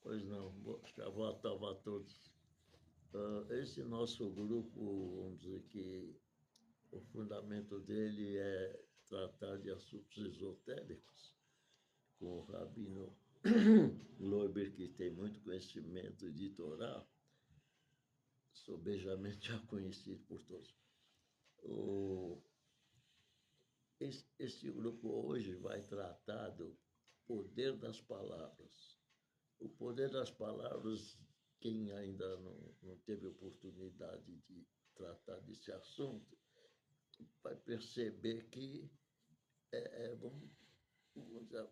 Pois não, Shavuot Tov a todos. Esse nosso grupo, vamos dizer que o fundamento dele é tratar de assuntos esotéricos, com o Rabino Loiber, que tem muito conhecimento de Torá, sobejamente já conhecido por todos. O, esse grupo hoje vai tratar do poder das palavras. O poder das palavras, quem ainda não teve oportunidade de tratar desse assunto, vai perceber que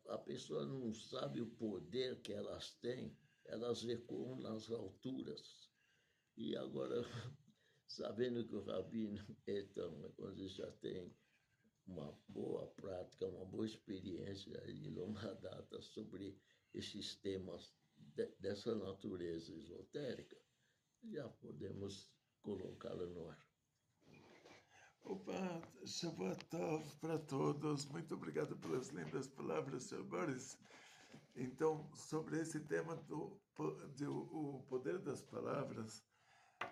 a pessoa não sabe o poder que elas têm, elas recuam nas alturas. E agora, sabendo que o Rabino, então, quando já tem uma boa prática, uma boa experiência de longa data sobre esses temas dessa natureza esotérica, já podemos colocá-lo no ar. Opa, Shabbat Tov para todos. Muito obrigado pelas lindas palavras, Sr. Boris. Então, sobre esse tema do o poder das palavras,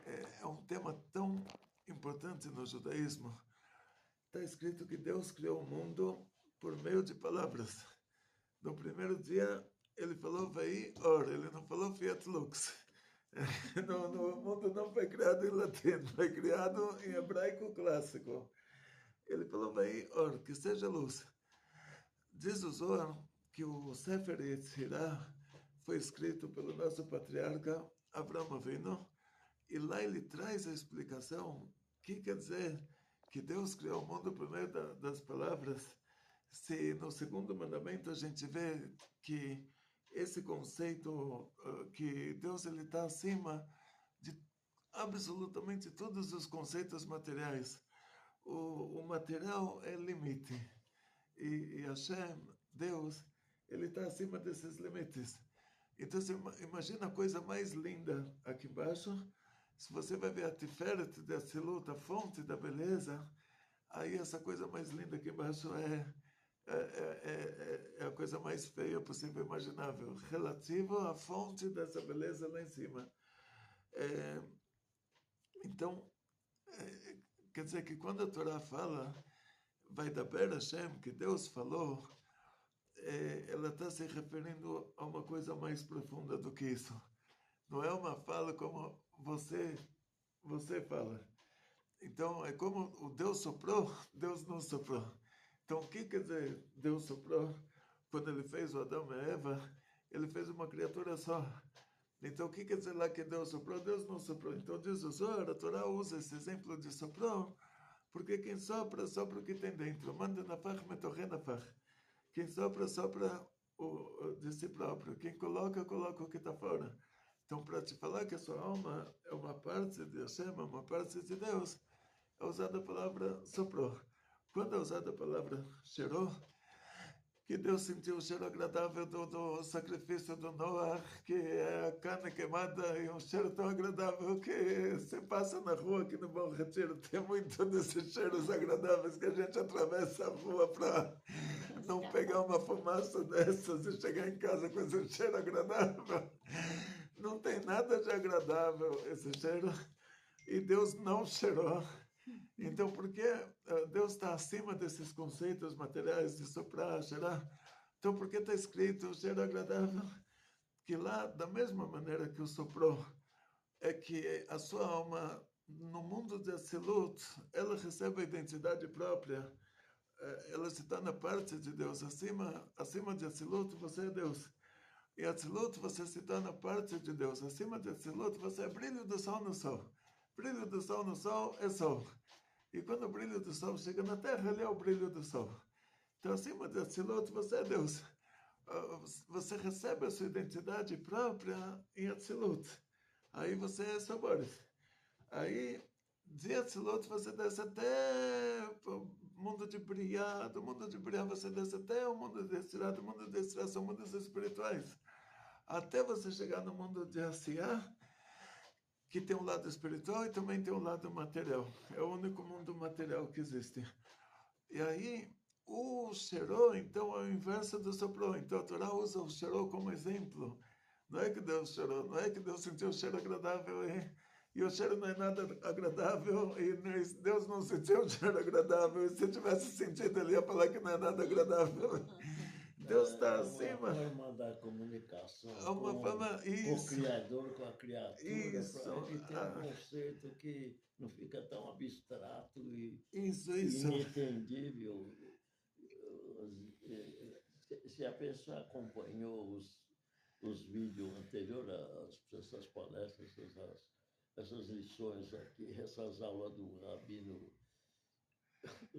é um tema tão importante no judaísmo. Está escrito que Deus criou o mundo por meio de palavras. No primeiro dia, ele falou Vai Or, ele não falou Fiat Lux. O mundo não foi criado em latim, foi criado em hebraico clássico. Ele falou Vai Or, que seja luz. Diz o Zohar que o Sefer Yetzirah foi escrito pelo nosso patriarca Avraham Avinu, e lá ele traz a explicação que quer dizer que Deus criou o mundo por meio das palavras. Se no segundo mandamento a gente vê que esse conceito que Deus ele está acima de absolutamente todos os conceitos materiais. O material é limite e Hashem, Deus, ele está acima desses limites. Então, você imagina a coisa mais linda aqui embaixo. Se você vai ver a Tiferet de Atzilut, a fonte da beleza, aí essa coisa mais linda aqui embaixo é a coisa mais feia possível imaginável, relativo à fonte dessa beleza lá em cima. Então, quer dizer que quando a Torá fala, vai da Hashem, que Deus falou, ela está se referindo a uma coisa mais profunda do que isso. Não é uma fala como você fala. Então, é como o Deus soprou, Deus não soprou. Então, o que quer dizer Deus soprou? Quando ele fez o Adão e a Eva, ele fez uma criatura só. Então, o que quer dizer lá que Deus soprou? Deus não soprou. Então, diz o Zohar, a Torá usa esse exemplo de soprou, porque quem sopra, sopra o que tem dentro. Manda na fach, metorre na fach. Quem sopra, sopra de si próprio. Quem coloca, coloca o que está fora. Então, para te falar que a sua alma é uma parte de Hashem, uma parte de Deus, é usada a palavra soprou. Quando é usada a palavra cheirou, que Deus sentiu o cheiro agradável do sacrifício do Noah, que é a carne queimada e um cheiro tão agradável que você passa na rua aqui no Bom Retiro, tem muito desses cheiros agradáveis que a gente atravessa a rua para não pegar uma fumaça dessas e chegar em casa com esse cheiro agradável. Não tem nada de agradável esse cheiro e Deus não cheirou. Então, por que Deus está acima desses conceitos materiais de soprar, cheirar? Então, por que está escrito o cheiro agradável? Que lá, da mesma maneira que o soprou, é que a sua alma, no mundo de Atzilut, ela recebe a identidade própria, ela se torna parte de Deus. Acima de Atzilut, você é Deus. Em Atzilut, você se torna parte de Deus. Acima de Atzilut, você é brilho do sol no sol. Brilho do sol no sol é sol. E quando o brilho do sol chega na terra, ele é o brilho do sol. Então, acima de Atzilut, você é Deus. Você recebe a sua identidade própria em Atzilut. Aí você é Saboris. Aí, de Atzilut, você desce até o mundo de Briá. Do mundo de Briá, você desce até o mundo de Estirá. Do mundo de Estirá são mundos espirituais. Até você chegar no mundo de Asiá, que tem um lado espiritual e também tem um lado material. É o único mundo material que existe. E aí, o Xerô, então, é o inverso do soprou. Então, a Torá usa o Xerô como exemplo Não é que Deus chorou, não é que Deus sentiu o cheiro agradável e o cheiro não é nada agradável e Deus não sentiu o cheiro agradável. E se tivesse sentido, ele ia falar que não é nada agradável. Deus está acima. É uma forma da comunicação É uma forma, com o isso, Criador, com a criatura, isso, para ele ter um conceito que não fica tão abstrato e isso. inentendível. Se a pessoa acompanhou os vídeos anteriores, essas palestras, essas lições aqui, essas aulas do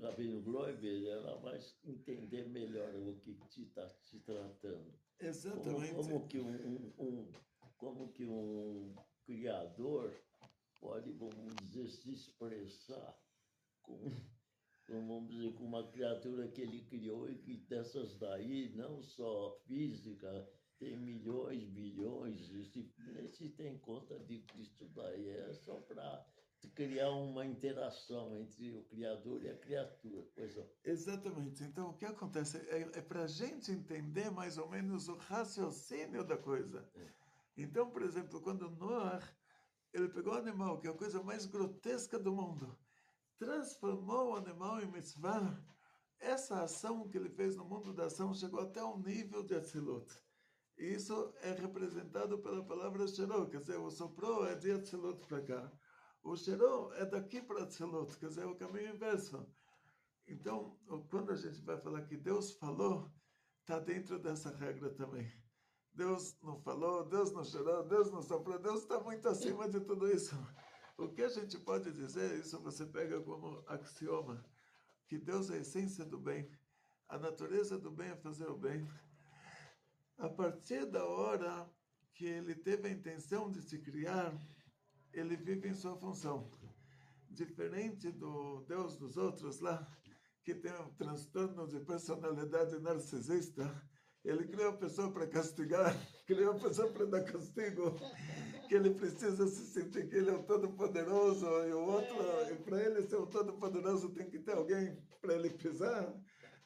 Rabino Gloiber, ela vai entender melhor o que está se tratando. Exatamente. Como que um criador pode, vamos dizer, se expressar com, vamos dizer, com uma criatura que ele criou e que dessas daí, não só física, tem milhões, bilhões, e nem se tem conta disso daí, é só para criar uma interação entre o criador e a criatura. Exatamente. Então, o que acontece é para a gente entender mais ou menos o raciocínio da coisa. Então, por exemplo, quando Noah, ele pegou o animal, que é a coisa mais grotesca do mundo, transformou o animal em mitzvah, essa ação que ele fez no mundo da ação chegou até um nível de Atzilut. E isso é representado pela palavra Sheró, quer dizer, o soprou é de Atzilut para cá. O Sheró é daqui para Atzilut, quer dizer, é o caminho inverso. Então, quando a gente vai falar que Deus falou, está dentro dessa regra também. Deus não falou, Deus não chorou, Deus não soprou, Deus está muito acima de tudo isso. O que a gente pode dizer, isso você pega como axioma, que Deus é a essência do bem, a natureza do bem é fazer o bem. A partir da hora que ele teve a intenção de se criar, ele vive em sua função. Diferente do Deus dos outros lá, que tem um transtorno de personalidade narcisista, ele criou a pessoa para castigar, criou a pessoa para dar castigo, que ele precisa se sentir que ele é o todo-poderoso e o outro, e para ele ser o todo-poderoso tem que ter alguém para ele pisar.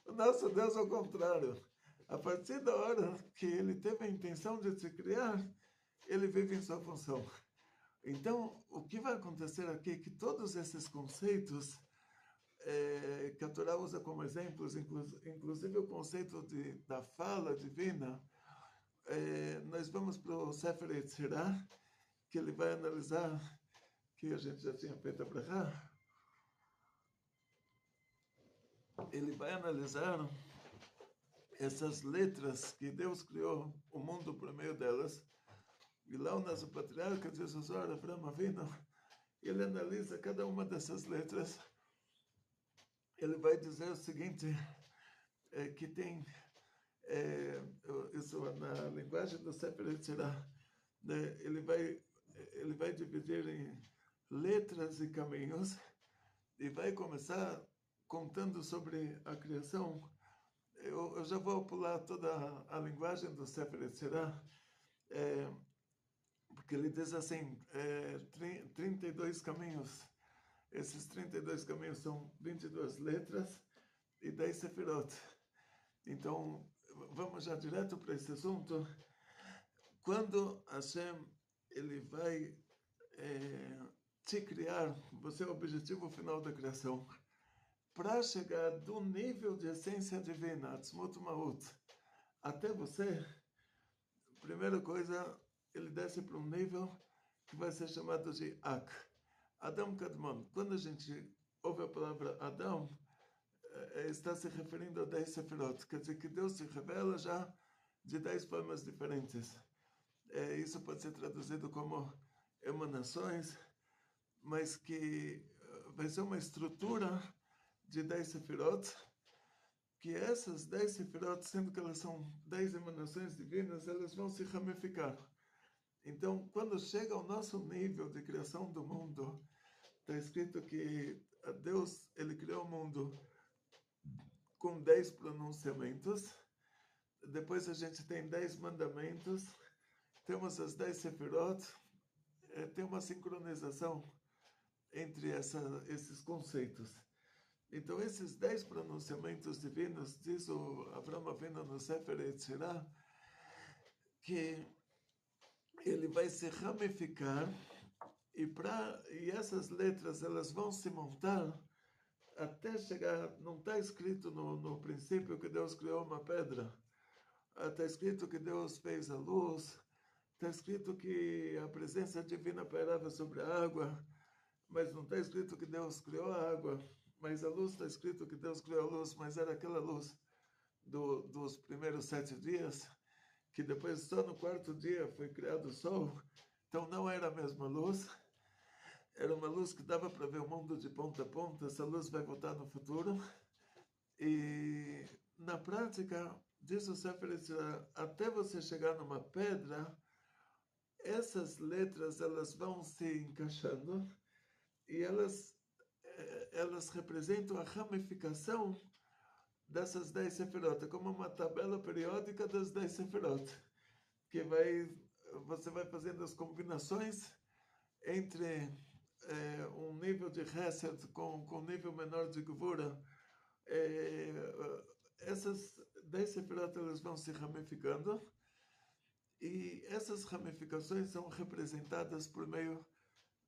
O nosso Deus é o contrário. A partir da hora que ele teve a intenção de se criar, ele vive em sua função. Então, o que vai acontecer aqui é que todos esses conceitos que a Torá usa como exemplos, inclusive o conceito da fala divina, nós vamos para o Sefer Yetzirah, que ele vai analisar, que a gente já tinha feito para cá, ele vai analisar essas letras que Deus criou o mundo por meio delas. E lá o nosso patriarca, Jesus Ora, Avraham Avinu, ele analisa cada uma dessas letras. Ele vai dizer o seguinte, que tem, isso na linguagem do Sefer Yetzirah, né? Ele vai dividir em letras e caminhos, e vai começar contando sobre a criação. Eu já vou pular toda a linguagem do Sefer Yetzirah, porque ele diz assim, 32 caminhos. Esses 32 caminhos são 22 letras e 10 sefirot. Então, vamos já direto para esse assunto. Quando Hashem ele vai te criar, você é o objetivo final da criação. Para chegar do nível de essência divina, Atzmut Mahut, até você, primeira coisa, ele desce para um nível que vai ser chamado de Ak. Adão Kadmon. Quando a gente ouve a palavra Adão, está se referindo a 10 sefirot. Quer dizer que Deus se revela já de 10 formas diferentes. Isso pode ser traduzido como emanações, mas que vai ser uma estrutura de 10 sefirot, que essas 10 sefirot, sendo que elas são 10 emanações divinas, elas vão se ramificar. Então, quando chega ao nosso nível de criação do mundo, está escrito que Deus ele criou o mundo com 10 pronunciamentos, depois a gente tem 10 mandamentos, temos as 10 sefirot, tem uma sincronização entre esses conceitos. Então, esses 10 pronunciamentos divinos, diz o Avraham Avinu no Sefer Yetzirah, que ele vai se ramificar e essas letras elas vão se montar até chegar, não está escrito no princípio que Deus criou uma pedra, está escrito que Deus fez a luz, está escrito que a presença divina pairava sobre a água, mas não está escrito que Deus criou a água, mas a luz está escrito que Deus criou a luz, mas era aquela luz dos primeiros 7 dias, que depois só no 4º dia foi criado o sol, então não era a mesma luz, era uma luz que dava para ver o mundo de ponta a ponta, essa luz vai voltar no futuro, e na prática, diz o Sefer Yetzirah, até você chegar numa pedra, essas letras elas vão se encaixando, e elas representam a ramificação dessas 10 sefirot, como uma tabela periódica das 10 sefirot, que você vai fazendo as combinações entre um nível de Hesed com um nível menor de Gvura. Essas 10 sefirot elas vão se ramificando, e essas ramificações são representadas por meio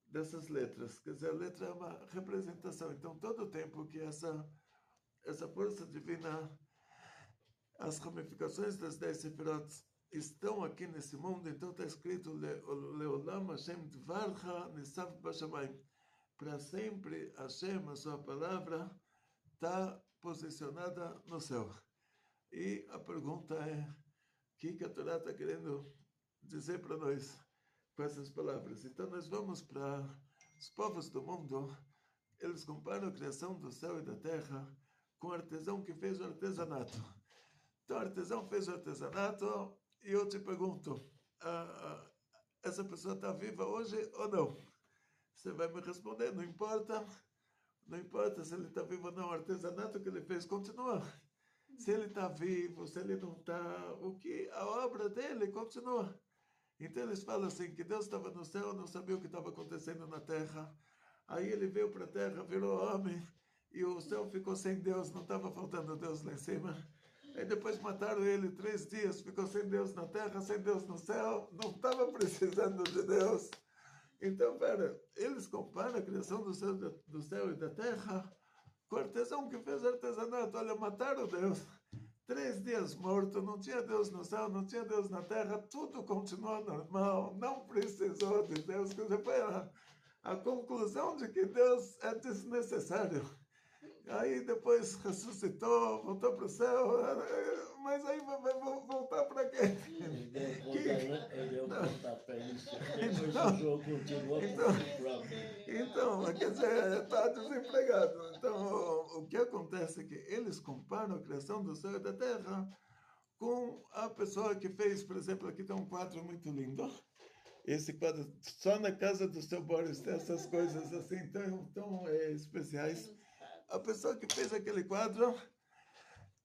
dessas letras. Quer dizer, a letra é uma representação. Então, todo o tempo que essa força divina, as ramificações das 10 sefirot estão aqui nesse mundo, então está escrito Leolam Hashem Dvarcha Nisav Bashamayim. Para sempre, Hashem, a sua palavra, está posicionada no céu. E a pergunta é, o que a Torá está querendo dizer para nós com essas palavras? Então nós vamos para os povos do mundo, eles comparam a criação do céu e da terra com o artesão que fez o artesanato. Então o artesão fez o artesanato, e eu te pergunto, essa pessoa está viva hoje ou não? Você vai me responder, não importa se ele está vivo ou não, o artesanato que ele fez continua. Se ele está vivo, se ele não está, a obra dele continua. Então eles falam assim, que Deus estava no céu, não sabia o que estava acontecendo na terra. Aí ele veio para a terra, virou homem, e o céu ficou sem Deus, não estava faltando Deus lá em cima. Aí depois mataram ele 3 dias, ficou sem Deus na terra, sem Deus no céu, não estava precisando de Deus. Então, eles comparam a criação do céu e da terra com o artesão que fez artesanato. Olha, mataram Deus, 3 dias morto, não tinha Deus no céu, não tinha Deus na terra, tudo continuou normal, não precisou de Deus. Quer dizer, foi a conclusão de que Deus é desnecessário. Aí depois ressuscitou, voltou para o céu, mas aí vai voltar para quê? Ele deu conta para isso. Depois o jogo continuou com Então, quer dizer, está desempregado. Então, o que acontece é que eles comparam a criação do céu e da terra com a pessoa que fez, por exemplo, aqui tem um quadro muito lindo. Esse quadro, só na casa do seu Boris tem essas coisas assim tão especiais. A pessoa que fez aquele quadro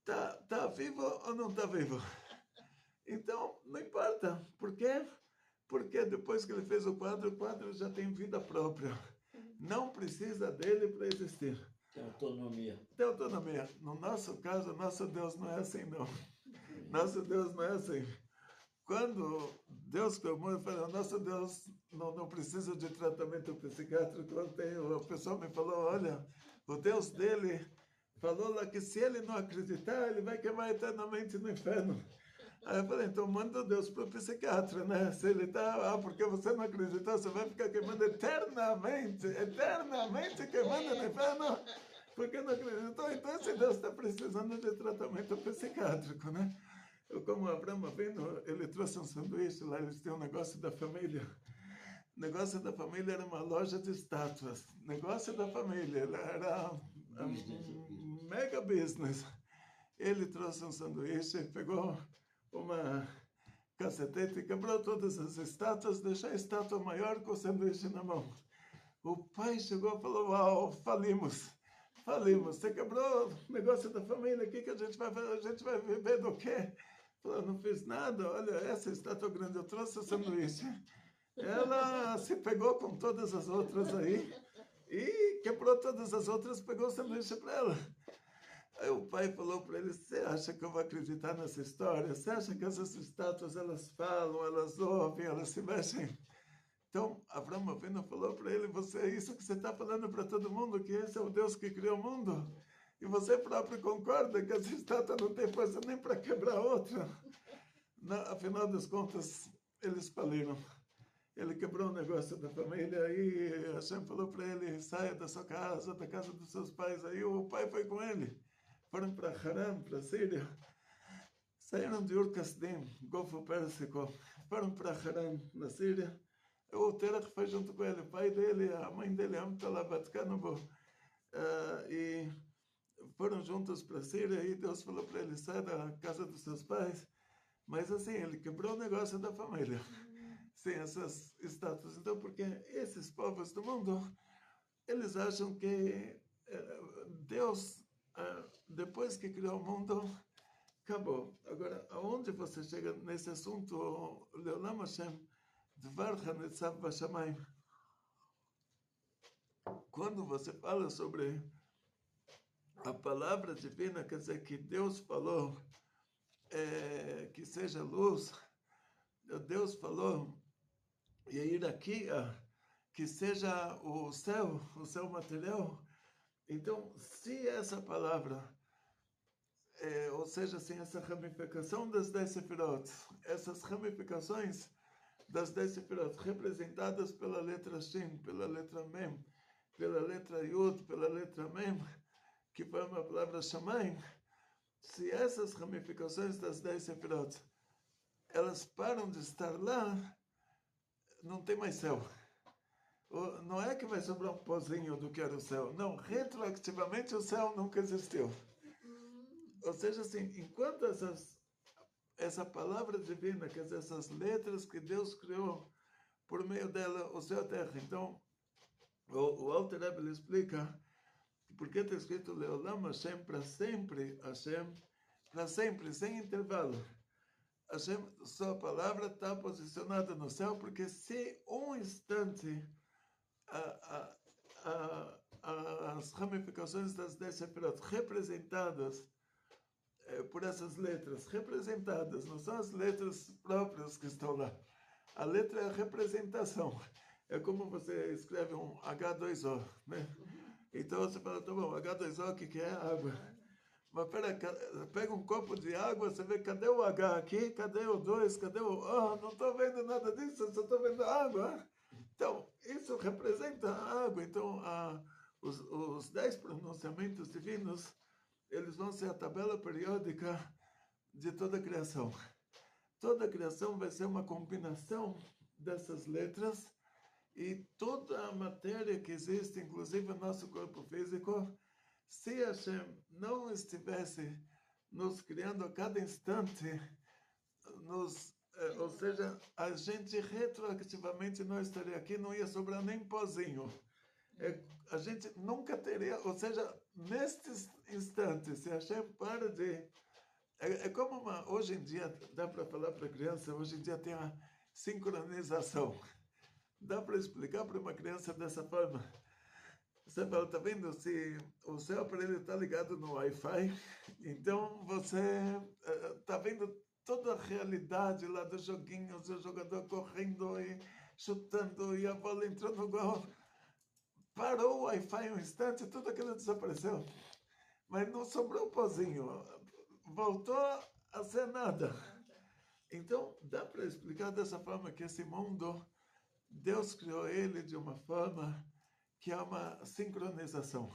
tá vivo ou não está vivo? Então, não importa. Por quê? Porque depois que ele fez o quadro já tem vida própria. Não precisa dele para existir. Tem autonomia. Tem autonomia. No nosso caso, nosso Deus não é assim, não. Nosso Deus não é assim. Quando Deus criou o mundo, eu falei, nosso Deus não precisa de tratamento psiquiátrico. A pessoa me falou, olha, o Deus dele falou lá que se ele não acreditar, ele vai queimar eternamente no inferno. Aí eu falei, então manda Deus para o psiquiatra, né? Se ele está, porque você não acreditou, você vai ficar queimando eternamente queimando no inferno, porque não acreditou. Então esse Deus está precisando de tratamento psiquiátrico, né? Eu, como Abraão Avinu, ele trouxe um sanduíche lá, eles têm um negócio da família. O negócio da família era uma loja de estátuas. Negócio da família, era um mega business. Ele trouxe um sanduíche, pegou uma cacetete, quebrou todas as estátuas, deixou a estátua maior com o sanduíche na mão. O pai chegou e falou, uau, falimos. Você quebrou o negócio da família, o que a gente vai fazer? A gente vai viver do quê? Falou, não fiz nada, olha, essa estátua grande, eu trouxe o sanduíche. Ela se pegou com todas as outras aí e quebrou todas as outras, pegou o sanduíche para ela. Aí o pai falou para ele, você acha que eu vou acreditar nessa história? Você acha que essas estátuas, elas falam, elas ouvem, elas se mexem? Então, Avraham Avinu falou para ele, isso que você está falando para todo mundo, que esse é o Deus que criou o mundo? E você próprio concorda que essa estátua não tem força nem para quebrar outra? Afinal das contas, eles faliram. Ele quebrou o negócio da família, aí Hashem falou para ele, saia da sua casa, da casa dos seus pais. Aí o pai foi com ele. Foram para Haran, para a Síria. Saíram de Ur-Kasdim, Golfo Pérsico. Foram para Haran, na Síria. O Terach foi junto com ele, o pai dele, a mãe dele, Amtalabatkanovo. E foram juntos para a Síria, e Deus falou para ele, sai da casa dos seus pais. Mas assim, ele quebrou o negócio da família. Sem essas estátuas. Então, porque esses povos do mundo, eles acham que Deus, depois que criou o mundo, acabou. Agora, aonde você chega nesse assunto, Leolam Hashem, Dvar Hanetzav Bashamayim, quando você fala sobre a palavra divina, quer dizer que Deus falou que seja luz, Deus falou, e a hierarquia, que seja o céu material. Então, se essa palavra, ou seja, assim, essa ramificação das 10 sefirot, essas ramificações das 10 sefirot, representadas pela letra Shin, pela letra Mem, pela letra Yud, pela letra Mem, que forma a palavra Shamayim, se essas ramificações das 10 sefirot, elas param de estar lá, não tem mais céu. Não é que vai sobrar um pozinho do que era o céu. Não, retroativamente o céu nunca existiu. Ou seja, assim, enquanto essa palavra divina, quer dizer, essas letras que Deus criou, por meio dela, o céu e a terra. Então, o Alter Rebbe explica porque está escrito Leolam Hashem, para sempre, sem intervalo. Hashem, sua palavra está posicionada no céu, porque se um instante as ramificações das 10 sefirot representadas por essas letras, representadas, não são as letras próprias que estão lá. A letra é a representação. É como você escreve um H2O, né? Então você fala, tá bom, H2O, o que é? Água. Mas pega um copo de água, você vê, cadê o H aqui? Cadê o 2? Cadê o O? Não estou vendo nada disso, só estou vendo água. Então, isso representa a água. Então, os 10 pronunciamentos divinos, eles vão ser a tabela periódica de toda a criação. Toda a criação vai ser uma combinação dessas letras, e toda a matéria que existe, inclusive o nosso corpo físico, se Hashem não estivesse nos criando a cada instante, ou seja, a gente retroativamente não estaria aqui, não ia sobrar nem pozinho. A gente nunca teria, ou seja, nestes instantes, se Hashem para de... como hoje em dia, dá para falar para a criança, hoje em dia tem a sincronização. Dá para explicar para uma criança dessa forma. Você fala, tá vendo? Se o seu aparelho está ligado no Wi-Fi, então você está vendo toda a realidade lá dos joguinhos, o jogador correndo e chutando e a bola entrou no gol. Parou o Wi-Fi um instante, tudo aquilo desapareceu. Mas não sobrou um pozinho. Voltou a ser nada. Então, dá para explicar dessa forma que esse mundo, Deus criou ele de uma forma que é uma sincronização.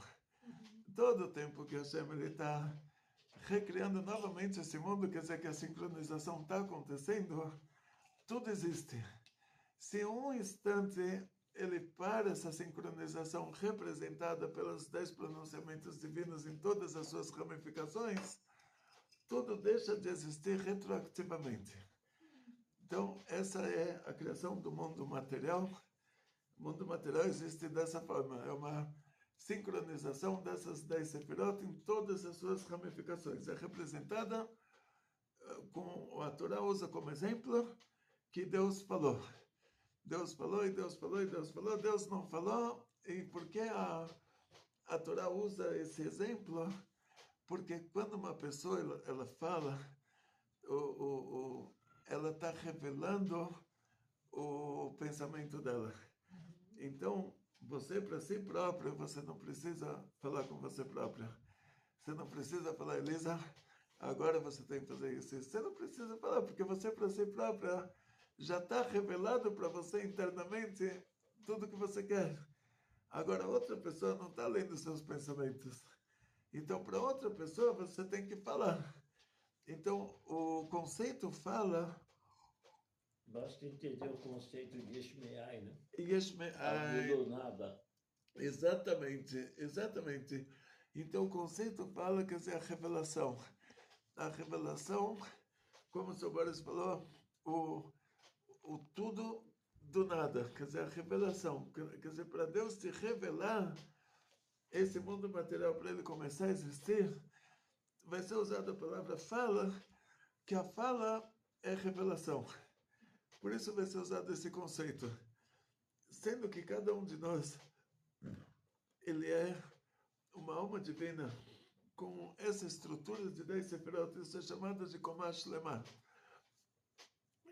Todo o tempo que Hashem está recriando novamente esse mundo, quer dizer que a sincronização está acontecendo, tudo existe. Se um instante ele para essa sincronização representada pelos 10 pronunciamentos divinos em todas as suas ramificações, tudo deixa de existir retroativamente. Então, essa é a criação do mundo material. O mundo material existe dessa forma. É uma sincronização dessas 10 sefirot em todas as suas ramificações. É representada com a Torá usa como exemplo que Deus falou. Deus falou, e Deus falou, e Deus falou. Deus não falou. E por que a Torá usa esse exemplo? Porque quando uma pessoa ela fala, ela está revelando o pensamento dela. Então, você para si próprio, você não precisa falar com você própria. Você não precisa falar, Elisa, agora você tem que fazer isso. Você não precisa falar, porque você para si própria já está revelado para você internamente tudo que você quer. Agora, outra pessoa não está lendo seus pensamentos. Então, para outra pessoa, você tem que falar. Então, o conceito fala... Basta entender o conceito de Ishmeai, né? Yeshme'ai. Do nada. Exatamente, exatamente. Então, o conceito fala, quer dizer, a revelação. A revelação, como o Sr. Boris falou, o tudo do nada, quer dizer, a revelação. Quer dizer, para Deus te revelar esse mundo material, para ele começar a existir, vai ser usada a palavra fala, que a fala é revelação. Por isso vai ser usado esse conceito. Sendo que cada um de nós, ele é uma alma divina com essa estrutura de 10 sefirot, isso é chamado de Komash Lema.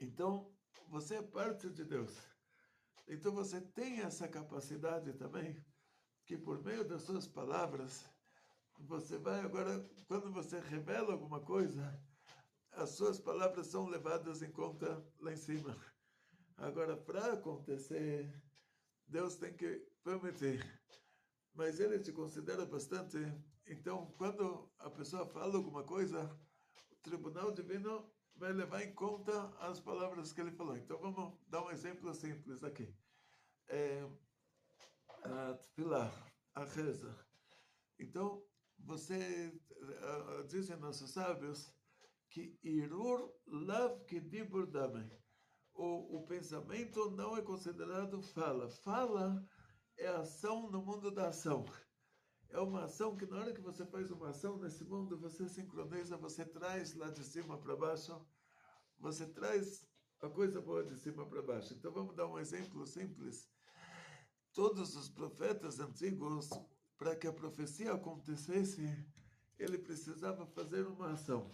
Então, você é parte de Deus. Então, você tem essa capacidade também, que por meio das suas palavras, você vai agora, quando você revela alguma coisa, as suas palavras são levadas em conta lá em cima. Agora, para acontecer, Deus tem que permitir. Mas ele te considera bastante. Então, quando a pessoa fala alguma coisa, o tribunal divino vai levar em conta as palavras que ele falou. Então, vamos dar um exemplo simples aqui. A tefilá, a reza. Então, dizem nossos sábios, que irur lav kedibur dameh. O pensamento não é considerado fala. Fala é ação no mundo da ação. É uma ação que na hora que você faz uma ação nesse mundo, você sincroniza, você traz lá de cima para baixo, você traz a coisa boa de cima para baixo. Então vamos dar um exemplo simples. Todos os profetas antigos, para que a profecia acontecesse, ele precisava fazer uma ação.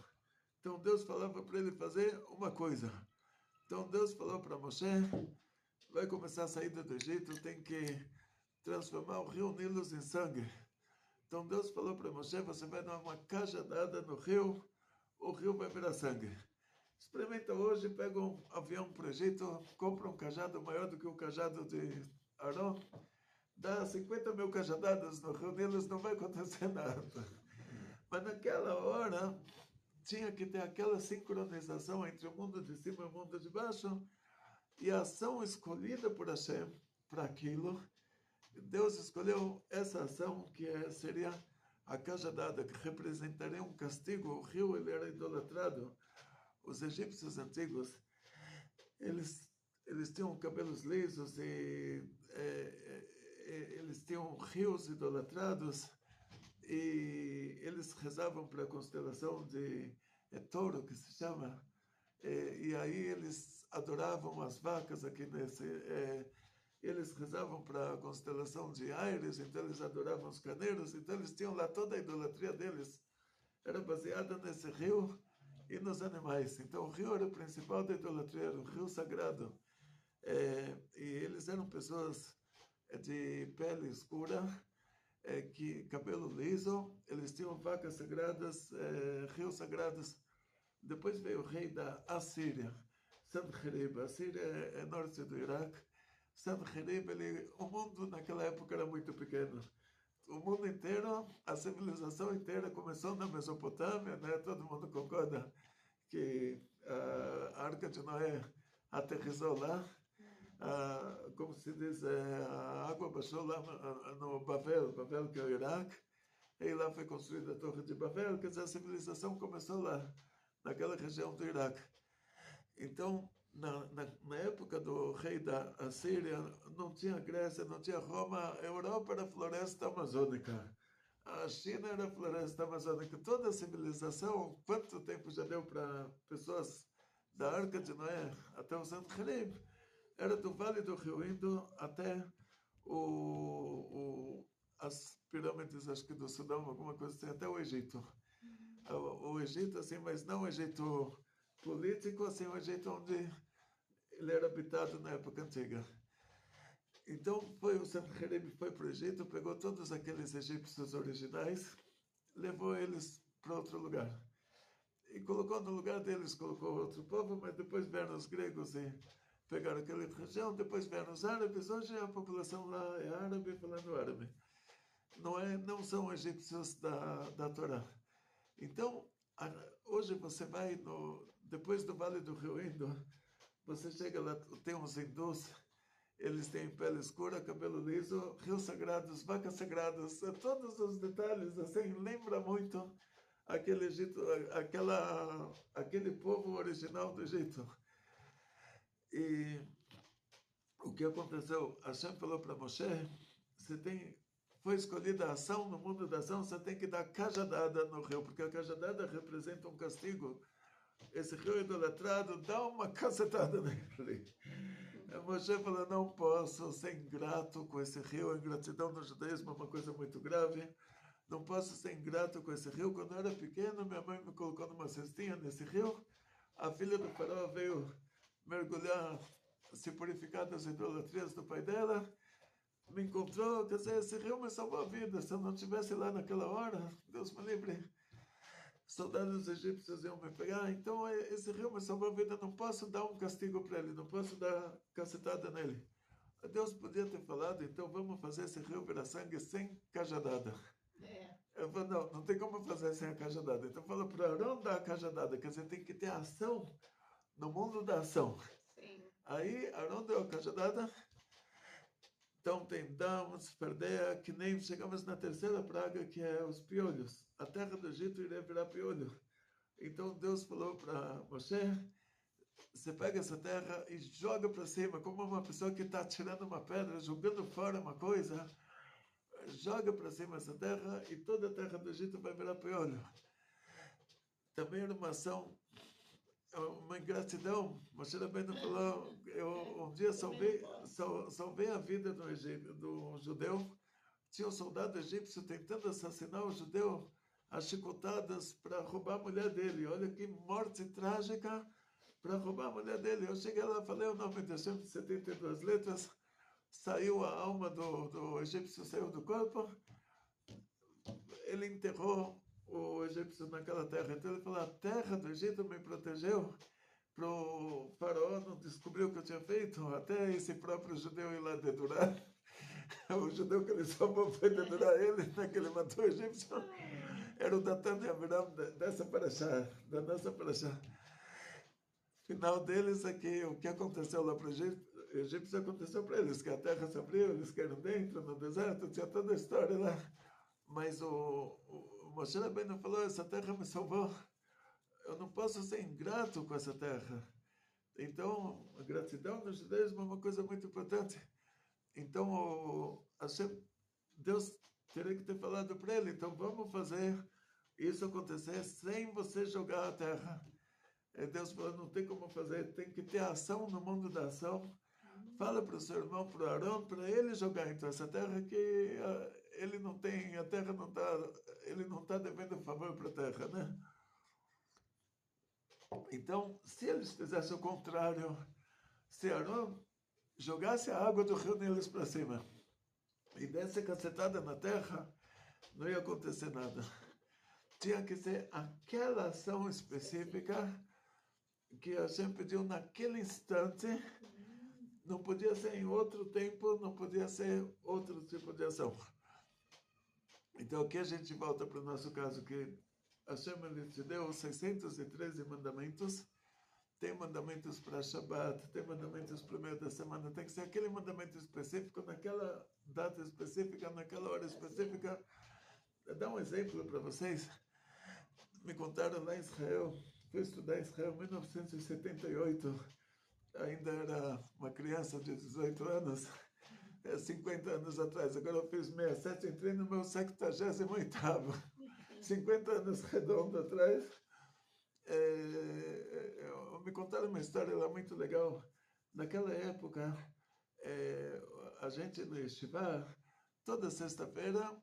Então Deus falava para ele fazer uma coisa. Então Deus falou para Moshe, vai começar a saída do Egito, tem que transformar o rio Nilo em sangue. Então Deus falou para Moshe, você vai dar uma cajadada no rio, o rio vai virar sangue. Experimenta hoje, pega um avião para o Egito, compra um cajado maior do que o cajado de Arão, dá 50 mil cajadadas no rio Nilo, não vai acontecer nada. Mas naquela hora, tinha que ter aquela sincronização entre o mundo de cima e o mundo de baixo, e a ação escolhida por Hashem para aquilo, Deus escolheu essa ação que seria a cajadada, que representaria um castigo. O rio ele era idolatrado. Os egípcios antigos, eles tinham cabelos lisos e eles tinham rios idolatrados, e eles rezavam para a constelação de Touro, que se chama, e aí eles adoravam as vacas aqui nesse... eles rezavam para a constelação de Ares, então eles adoravam os carneiros, então eles tinham lá toda a idolatria deles, era baseada nesse rio e nos animais. Então o rio era o principal da idolatria, era o rio sagrado. E eles eram pessoas de pele escura, que cabelo liso, eles tinham vacas sagradas, rios sagrados. Depois veio o rei da Assíria, Sanherib. A Síria é norte do Iraque. Sanherib, o mundo naquela época era muito pequeno. O mundo inteiro, a civilização inteira começou na Mesopotâmia, né? Todo mundo concorda que a Arca de Noé aterrissou lá. Como se diz, a água baixou lá no Babel que é o Iraque, e lá foi construída a Torre de Babel, quer dizer, a civilização começou lá, naquela região do Iraque. Então, na época do rei da Assíria, não tinha Grécia, não tinha Roma, a Europa era floresta amazônica, a China era floresta amazônica, toda a civilização, quanto tempo já deu para pessoas da Arca de Noé até o Sanherib, era do Vale do Rio Indo até as pirâmides, acho que do Sudão, alguma coisa assim, até o Egito. o Egito, assim, mas não o Egito político, assim, o Egito onde ele era habitado na época antiga. Então, o Senaqueribe foi para o Egito, pegou todos aqueles egípcios originais, levou eles para outro lugar. E colocou no lugar deles, colocou outro povo, mas depois vieram os gregos e pegaram aquela região, depois vieram os árabes. Hoje a população lá é árabe, falando árabe. Não são egípcios da Torá. Então, hoje você vai, depois do Vale do Rio Indo, você chega lá, tem uns hindus, eles têm pele escura, cabelo liso, rios sagrados, vacas sagradas, todos os detalhes, assim, lembra muito aquele Egito, aquele povo original do Egito. E o que aconteceu? Hashem falou para Moshe, foi escolhida a ação, no mundo da ação, você tem que dar cajadada no rio, porque a cajadada representa um castigo. Esse rio idolatrado, dá uma cacetada nele. Moshe falou, não posso ser ingrato com esse rio. A ingratidão no judaísmo é uma coisa muito grave. Não posso ser ingrato com esse rio. Quando eu era pequeno, minha mãe me colocou numa cestinha nesse rio. A filha do faraó veio mergulhar, se purificar das idolatrias do pai dela. Me encontrou, quer dizer, esse rio me salvou a vida. Se eu não estivesse lá naquela hora, Deus me livre, soldados egípcios iam me pegar. Então, esse rio me salvou a vida. Não posso dar um castigo para ele, não posso dar cacetada nele. Deus podia ter falado, então vamos fazer esse rio virar sangue sem cajadada. Eu falei, não tem como fazer sem a cajadada. Então fala para Arão dar a cajadada, quer dizer, tem que ter ação no mundo da ação. Sim. Aí Arão deu a cajadada. Então tem damos, perdeia, que nem chegamos na terceira praga, que é os piolhos. A terra do Egito iria virar piolho. Então Deus falou para Moshe, você pega essa terra e joga para cima, como uma pessoa que está tirando uma pedra, jogando fora uma coisa, joga para cima essa terra e toda a terra do Egito vai virar piolho. Também era uma ação, uma ingratidão. Moshe Rabbeinu falou, eu um dia salvei a vida do judeu. Tinha um soldado egípcio tentando assassinar o judeu a chicotadas para roubar a mulher dele. Olha que morte trágica para roubar a mulher dele. Eu cheguei lá, falei o nome de Hashem, 72 letras, saiu a alma do egípcio, saiu do corpo, ele enterrou o egípcio naquela terra. Então ele falou, a terra do Egito me protegeu para o faraó não descobrir o que eu tinha feito, até esse próprio judeu ir lá dedurar. O judeu que ele salvou foi dedurar ele, né, que ele matou o egípcio. Era o Datan e Abiram dessa paraxá, da nossa paraxá. Final deles é que o que aconteceu lá para o egípcio aconteceu para eles, que a terra se abriu, eles caíram dentro, no deserto, tinha toda a história lá. Mas o Moshe Rabbeinu falou, essa terra me salvou. Eu não posso ser ingrato com essa terra. Então, a gratidão no judaísmo é uma coisa muito importante. Então, Deus teria que ter falado para ele, então vamos fazer isso acontecer sem você jogar a terra. E Deus falou, não tem como fazer, tem que ter ação no mundo da ação. Fala para o seu irmão, para o Arão, para ele jogar então essa terra que ele não tem, a terra não está, ele não está devendo favor para a terra, né? Então, se eles fizessem o contrário, se Arão jogasse a água do rio neles para cima e desse cacetada na terra, não ia acontecer nada. Tinha que ser aquela ação específica que a gente pediu naquele instante, não podia ser em outro tempo, não podia ser outro tipo de ação. Então aqui a gente volta para o nosso caso, que Hashem te deu 613 mandamentos. Tem mandamentos para Shabbat, tem mandamentos para o meio da semana, tem que ser aquele mandamento específico, naquela data específica, naquela hora específica. Vou dar um exemplo para vocês. Me contaram lá em Israel, fui estudar em Israel em 1978, ainda era uma criança de 18 anos, 50 anos atrás. Agora eu fiz 67, entrei no meu 78º, 50 anos redondo atrás. Me contaram uma história lá muito legal. Naquela época, a gente no Yeshiva, toda sexta-feira,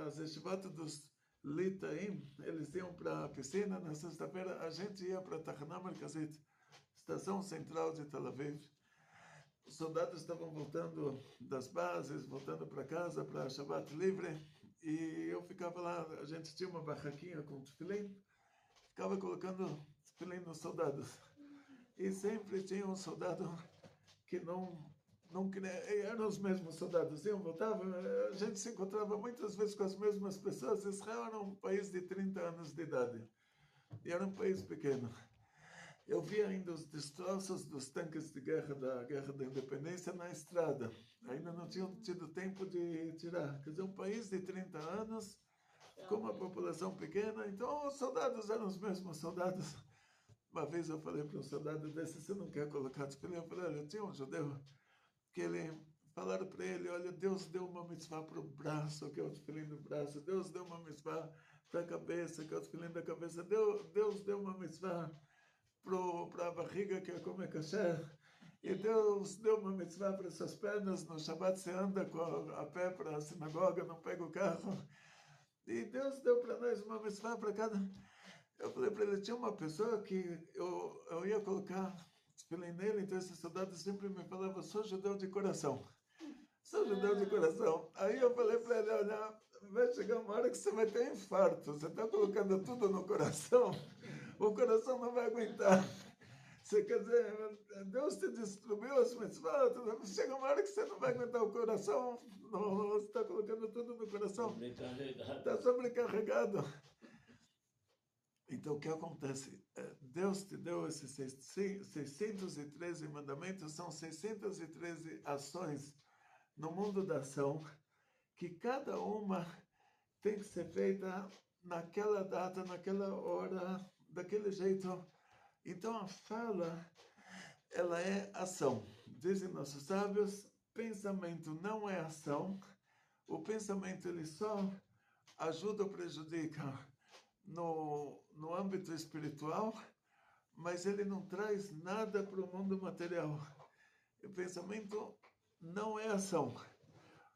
as Yeshivot dos Litaim, eles iam para a piscina. Na sexta-feira, a gente ia para Tachana Merkazit, estação central de Tel Aviv. Os soldados estavam voltando das bases, voltando para casa, para Shabbat livre, e eu ficava lá. A gente tinha uma barraquinha com tefilim, ficava colocando tefilim nos soldados. E sempre tinha um soldado que não queria, eram os mesmos soldados, iam, voltavam, a gente se encontrava muitas vezes com as mesmas pessoas. Israel era um país de 30 anos de idade, e era um país pequeno. Eu vi ainda os destroços dos tanques de guerra da Guerra da Independência na estrada. Ainda não tinham tido tempo de tirar. Quer dizer, um país de 30 anos, com uma população pequena, então os soldados eram os mesmos soldados. Uma vez eu falei para um soldado desse: você não quer colocar tefilim? Eu falei: olha, tinha um judeu que falaram para ele: olha, Deus deu uma mitzvah para o braço, que é o tefilim do braço. Deus deu uma mitzvah para a cabeça, que é o tefilim da cabeça. Deus deu uma mitzvah para a barriga, que é comer kasher. E Deus deu uma mitzvah para essas pernas. No Shabbat você anda a pé para a sinagoga, não pega o carro. E Deus deu para nós uma mitzvah para cada... Eu falei para ele: tinha uma pessoa que eu ia colocar tefilim nele, então esse soldado sempre me falava: sou judeu de coração. Sou judeu de coração. Aí eu falei para ele: olha, vai chegar uma hora que você vai ter infarto. Você está colocando tudo no coração, o coração não vai aguentar. Você quer dizer, Deus te distribuiu as mitzvot, chega uma hora que você não vai aguentar o coração, não, você está colocando tudo no coração. Está sobrecarregado. Então, o que acontece? Deus te deu esses 613 mandamentos, são 613 ações no mundo da ação, que cada uma tem que ser feita naquela data, naquela hora, daquele jeito. Então, a fala, ela é ação. Dizem nossos sábios: pensamento não é ação. O pensamento, ele só ajuda ou prejudica no âmbito espiritual, mas ele não traz nada para o mundo material. O pensamento não é ação.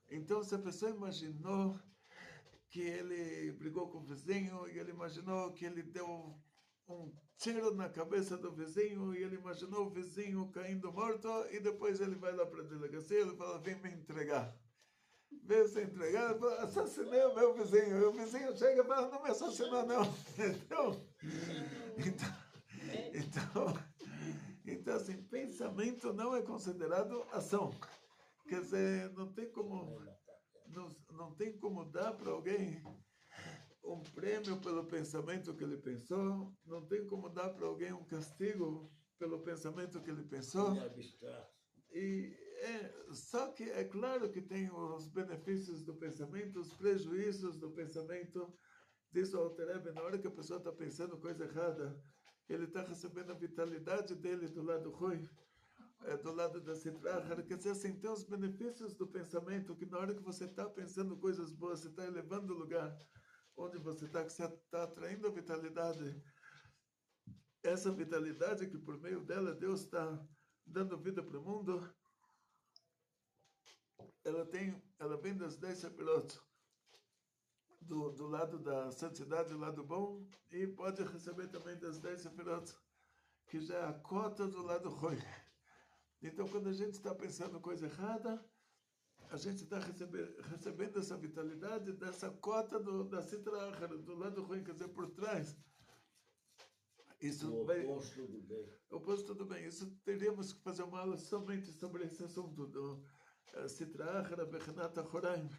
Então, se a pessoa imaginou que ele brigou com o vizinho, e ele imaginou que ele deu um tiro na cabeça do vizinho, e ele imaginou o vizinho caindo morto, e depois ele vai lá para a delegacia, ele fala: vem me entregar. Veio se entregar, ele fala: assassinei o meu vizinho. E o vizinho chega e fala: não me assassinou, não. Então assim, pensamento não é considerado ação. Quer dizer, não tem como dar para alguém um prêmio pelo pensamento que ele pensou, não tem como dar para alguém um castigo pelo pensamento que ele pensou. Só que é claro que tem os benefícios do pensamento, os prejuízos do pensamento. Diz o Alter Rebbe: na hora que a pessoa está pensando coisa errada, ele está recebendo a vitalidade dele do lado ruim, do lado da Sitra Achra. Quer dizer assim, tem os benefícios do pensamento, que na hora que você está pensando coisas boas, você está elevando o lugar onde você está, que você está atraindo a vitalidade. Essa vitalidade que por meio dela Deus está dando vida para o mundo, ela vem das 10 sefirot, do lado da santidade, do lado bom, e pode receber também das 10 sefirot, que já é a cota do lado ruim. Então, quando a gente está pensando coisa errada, a gente está recebendo essa vitalidade dessa cota da Sitra Achra, do lado ruim, quer dizer, por trás. Isso o oposto do bem. O oposto do bem. Isso teríamos que fazer uma aula somente sobre esse assunto do Sitra Achra, Bechanat Achoraim,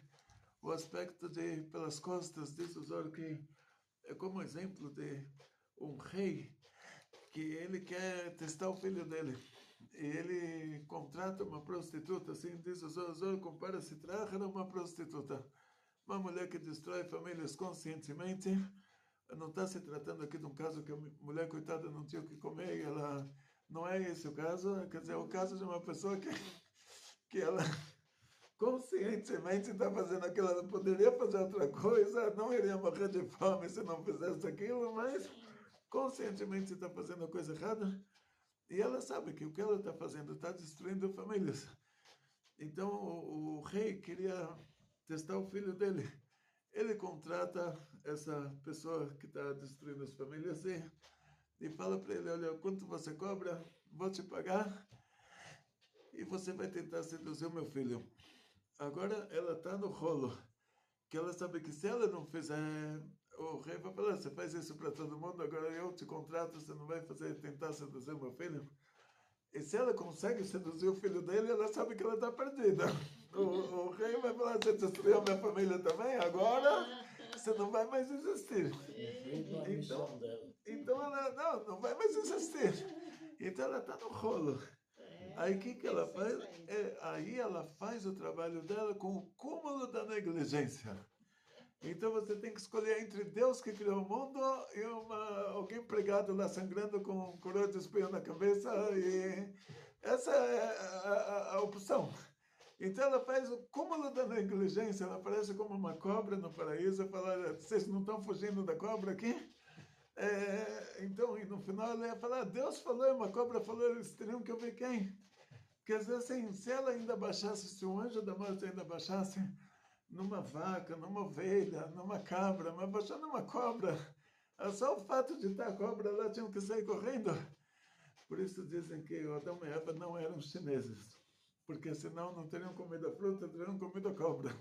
o aspecto de pelas costas. Diz o Zohar que é como exemplo de um rei que ele quer testar o filho dele. E ele contrata uma prostituta, assim diz o Zohar, compara Sitra Achra a uma prostituta. Uma mulher que destrói famílias conscientemente. Não está se tratando aqui de um caso que a mulher, coitada, não tinha o que comer, e ela... Não é esse o caso. Quer dizer, é o caso de uma pessoa que ela conscientemente está fazendo aquilo. Ela poderia fazer outra coisa, não iria morrer de fome se não fizesse aquilo, mas conscientemente está fazendo a coisa errada. E ela sabe que o que ela está fazendo está destruindo famílias. Então, o rei queria testar o filho dele. ele contrata essa pessoa que está destruindo as famílias e fala para ele, olha, quanto você cobra, vou te pagar e você vai tentar seduzir o meu filho. Agora ela está no rolo, que ela sabe que se ela não fizer, o rei vai falar, você faz isso para todo mundo, agora eu te contrato, você não vai tentar seduzir o meu filho? E se ela consegue seduzir o filho dele, ela sabe que ela está perdida. O rei vai falar, você destruiu minha família também, agora você não vai mais existir. Então ela não vai mais existir. Então ela está no rolo. Aí o que ela faz? Aí ela faz o trabalho dela com o cúmulo da negligência. Então você tem que escolher entre Deus que criou o mundo e alguém pregado lá sangrando com coroa de espinho na cabeça. E essa é a opção. Então ela faz o cúmulo da negligência. Ela aparece como uma cobra no paraíso e fala, vocês não estão fugindo da cobra aqui? Então, e no final ela ia falar, Deus falou, uma cobra falou, eles teriam que ouvir quem? Quer dizer assim, se ela ainda baixasse, se o anjo da morte ainda baixasse numa vaca, numa ovelha, numa cabra, mas baixou numa cobra, só o fato de estar cobra lá tinham que sair correndo. Por isso dizem que o Adão e Eva não eram chineses, porque senão não teriam comido a fruta, teriam comido a cobra.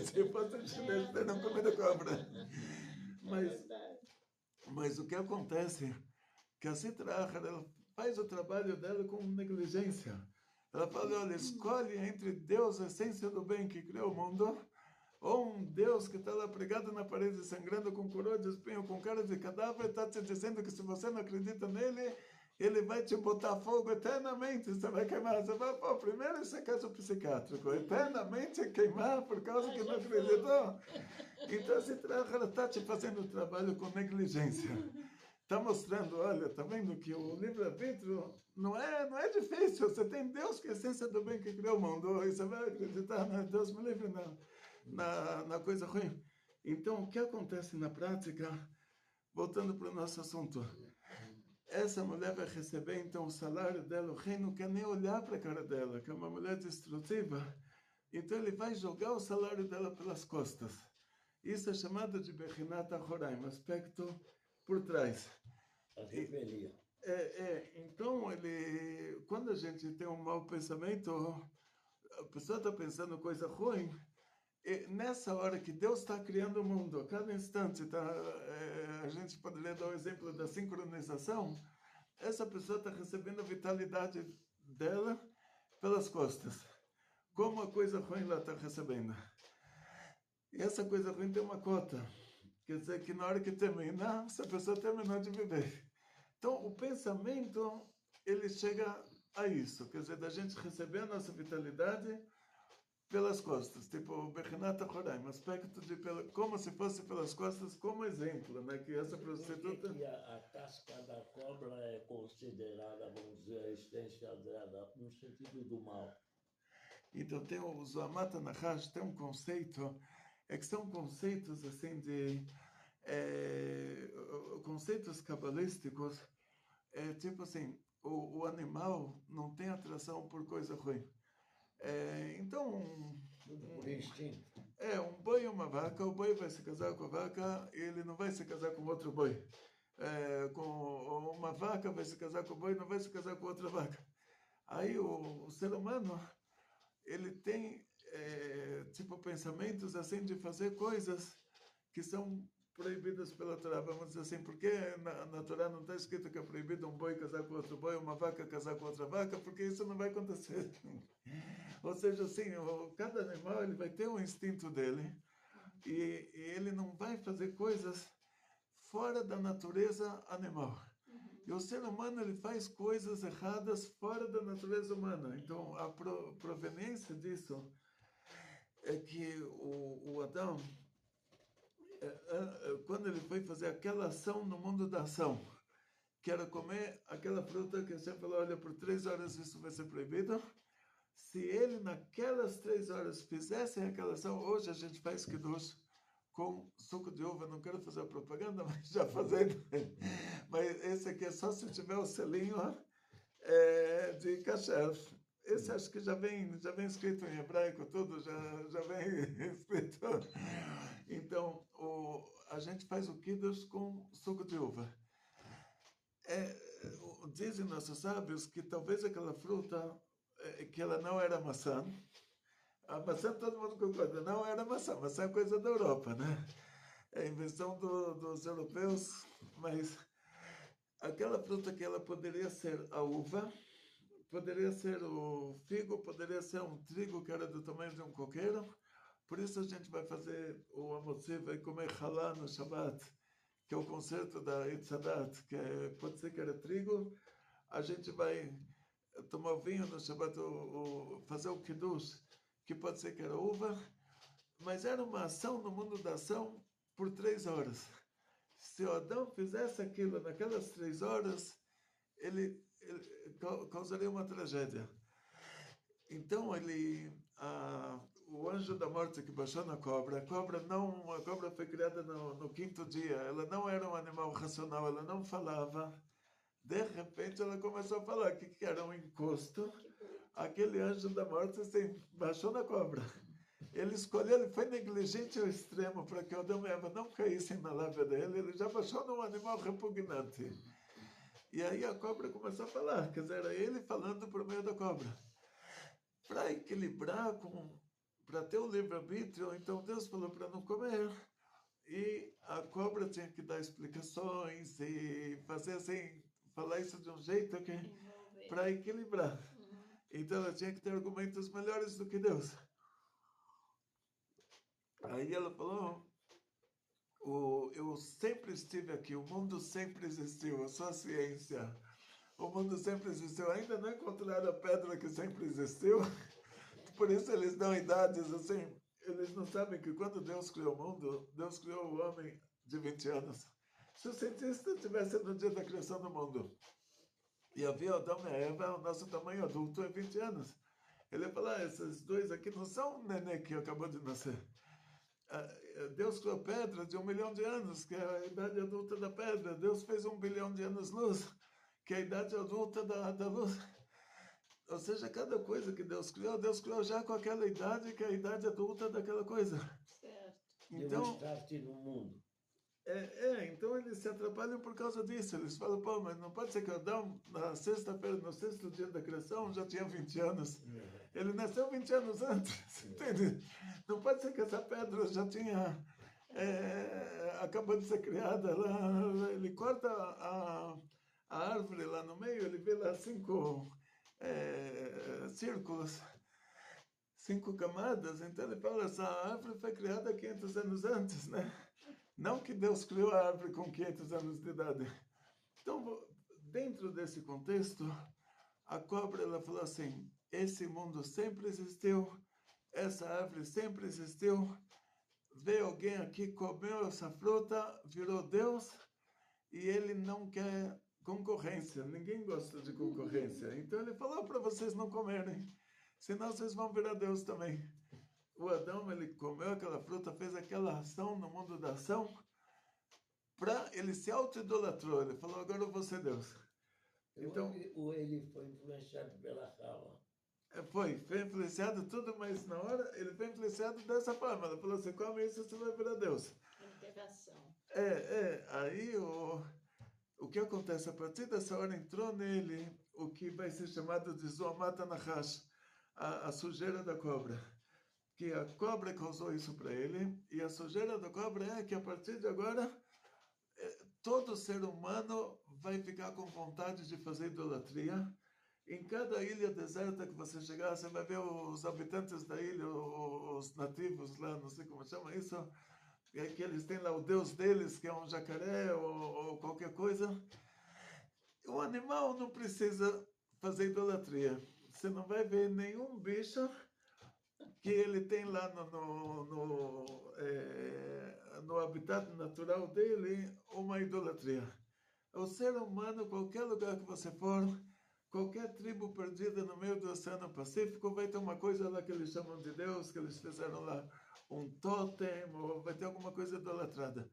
Se fossem chineses, teriam comido a cobra. Mas o que acontece que a Sitra Achar, ela faz o trabalho dela com negligência. Ela fala, olha, escolhe entre Deus, a essência do bem que criou o mundo, ou um Deus que está lá pregado na parede, sangrando com coroa de espinho, com cara de cadáver, está te dizendo que se você não acredita nele, ele vai te botar fogo eternamente, você vai queimar. Você vai, pô, primeiro esse é caso psiquiátrico, eternamente queimar por causa que não acreditou. Então a Sitra Achar está te fazendo o trabalho com negligência. Está mostrando, olha, está vendo que o livre-arbítrio não é difícil. Você tem Deus que é a essência do bem que criou o mundo. E você vai acreditar, né? Deus me livre na coisa ruim. Então, o que acontece na prática, voltando para o nosso assunto, essa mulher vai receber, então, o salário dela, o rei não quer nem olhar para a cara dela, que é uma mulher destrutiva. Então, ele vai jogar o salário dela pelas costas. Isso é chamado de Bechinat Achoraim, aspecto por trás. A revelia. Então, quando a gente tem um mau pensamento, a pessoa está pensando coisa ruim, nessa hora que Deus está criando o mundo, a cada instante, a gente poderia dar o exemplo da sincronização, essa pessoa está recebendo a vitalidade dela pelas costas. Como a coisa ruim ela está recebendo. E essa coisa ruim tem uma cota. Quer dizer que na hora que termina, essa pessoa terminou de viver. Então, o pensamento, ele chega a isso. Quer dizer, da gente receber a nossa vitalidade pelas costas. Tipo, o Bechinat Achoraim, aspecto de como se fosse pelas costas, como exemplo, né? Que essa prostituta... Por que a casca da cobra é considerada, vamos dizer, a essência dela, no sentido do mal? Então, tem o Zohamat Nahash, tem um conceito, que são conceitos, assim, de... conceitos cabalísticos, tipo assim, o animal não tem atração por coisa ruim. Então, um boi e uma vaca, o boi vai se casar com a vaca e ele não vai se casar com outro boi. Com uma vaca vai se casar com o boi e não vai se casar com outra vaca. Aí o ser humano, ele tem, tipo, pensamentos assim de fazer coisas que são proibidas pela Torá, vamos dizer assim, porque na Torá não está escrito que é proibido um boi casar com outro boi, uma vaca casar com outra vaca, porque isso não vai acontecer. Ou seja, assim, cada animal ele vai ter um instinto dele e ele não vai fazer coisas fora da natureza animal. E o ser humano ele faz coisas erradas fora da natureza humana. Então, a proveniência disso é que o Adão, quando ele foi fazer aquela ação no mundo da ação, que era comer aquela fruta que você falou, olha, por 3 horas isso vai ser proibido. Se ele naquelas 3 horas fizesse aquela ação, hoje a gente faz kiddush com suco de uva, não quero fazer propaganda, mas já fazendo. Mas esse aqui é só se tiver o selinho de kasher. Esse acho que já vem escrito em hebraico, tudo já vem escrito. Então, a gente faz o kiddush com suco de uva. Dizem nossos sábios que talvez aquela fruta, que ela não era maçã. A maçã todo mundo concorda, não era maçã. Maçã é coisa da Europa, né? É invenção dos europeus, mas aquela fruta que ela poderia ser a uva, poderia ser o figo, poderia ser um trigo que era do tamanho de um coqueiro. Por isso a gente vai fazer o almoço, vai comer halá no Shabbat, que é o concerto da Etzadat, que pode ser que era trigo. A gente vai tomar vinho no Shabbat, fazer o kiddush, que pode ser que era uva. Mas era uma ação no mundo da ação por 3 horas. Se o Adão fizesse aquilo naquelas 3 horas, ele causaria uma tragédia. Então o anjo da morte que baixou na cobra, a cobra foi criada no 5º dia, ela não era um animal racional, ela não falava. De repente ela começou a falar que era um encosto. Aquele anjo da morte assim, baixou na cobra. Ele escolheu, ele foi negligente ao extremo para que o Adão e Eva não caíssem na lábia dele, ele já baixou num animal repugnante. E aí a cobra começou a falar, quer dizer, era ele falando por meio da cobra. Para equilibrar, para ter o livre-arbítrio, então Deus falou para não comer. E a cobra tinha que dar explicações e fazer assim, falar isso de um jeito que para equilibrar. Então ela tinha que ter argumentos melhores do que Deus. Aí ela falou, eu sempre estive aqui, o mundo sempre existiu, eu sou a ciência. O mundo sempre existiu, ainda não encontraram a pedra que sempre existiu. Por isso eles dão idades assim, eles não sabem que quando Deus criou o mundo, Deus criou o homem de 20 anos. Se o cientista estivesse no dia da criação do mundo, e havia Adão e Eva, o nosso tamanho adulto é 20 anos. Ele ia falar, esses dois aqui não são um nenê que acabou de nascer. Deus criou pedra de 1 milhão de anos, que é a idade adulta da pedra. Deus fez 1 bilhão de anos-luz, que é a idade adulta da luz. Ou seja, cada coisa que Deus criou já com aquela idade, que é a idade adulta daquela coisa. Certo. Então, deu start no mundo. Então eles se atrapalham por causa disso. Eles falam, pô, mas não pode ser que Adão, na sexta-feira, no 6º dia da criação, já tinha 20 anos. Ele nasceu 20 anos antes, entende? Não pode ser que essa pedra já tinha... acabou de ser criada lá. Ele corta a árvore lá no meio, ele vê lá 5 círculos, 5 camadas. Então ele fala, essa árvore foi criada 500 anos antes, né? Não que Deus criou a árvore com 500 anos de idade. Então, dentro desse contexto, a cobra ela falou assim, esse mundo sempre existiu, essa árvore sempre existiu, veio alguém aqui, comeu essa fruta, virou Deus, e ele não quer concorrência, ninguém gosta de concorrência. Então ele falou para vocês não comerem, senão vocês vão virar Deus também. O Adão, ele comeu aquela fruta, fez aquela ação no mundo da ação, ele se auto-idolatrou, ele falou, agora eu vou ser Deus. Então, ou ele foi influenciado pela Hawa? Foi influenciado tudo, mas na hora ele foi influenciado dessa forma. Ela falou assim, come isso, você vai virar Deus. Integração. Aí o que acontece? A partir dessa hora entrou nele o que vai ser chamado de Zoamata Nahash, a sujeira da cobra. Que a cobra causou isso para ele, e a sujeira da cobra é que a partir de agora todo ser humano vai ficar com vontade de fazer idolatria. Em cada ilha deserta que você chegar, você vai ver os habitantes da ilha, os nativos lá, não sei como chama isso, que eles têm lá o deus deles, que é um jacaré ou qualquer coisa. O animal não precisa fazer idolatria. Você não vai ver nenhum bicho que ele tem lá no habitat natural dele uma idolatria. O ser humano, qualquer lugar que você for, qualquer tribo perdida no meio do Oceano Pacífico, vai ter uma coisa lá que eles chamam de Deus, que eles fizeram lá um totem, ou vai ter alguma coisa idolatrada.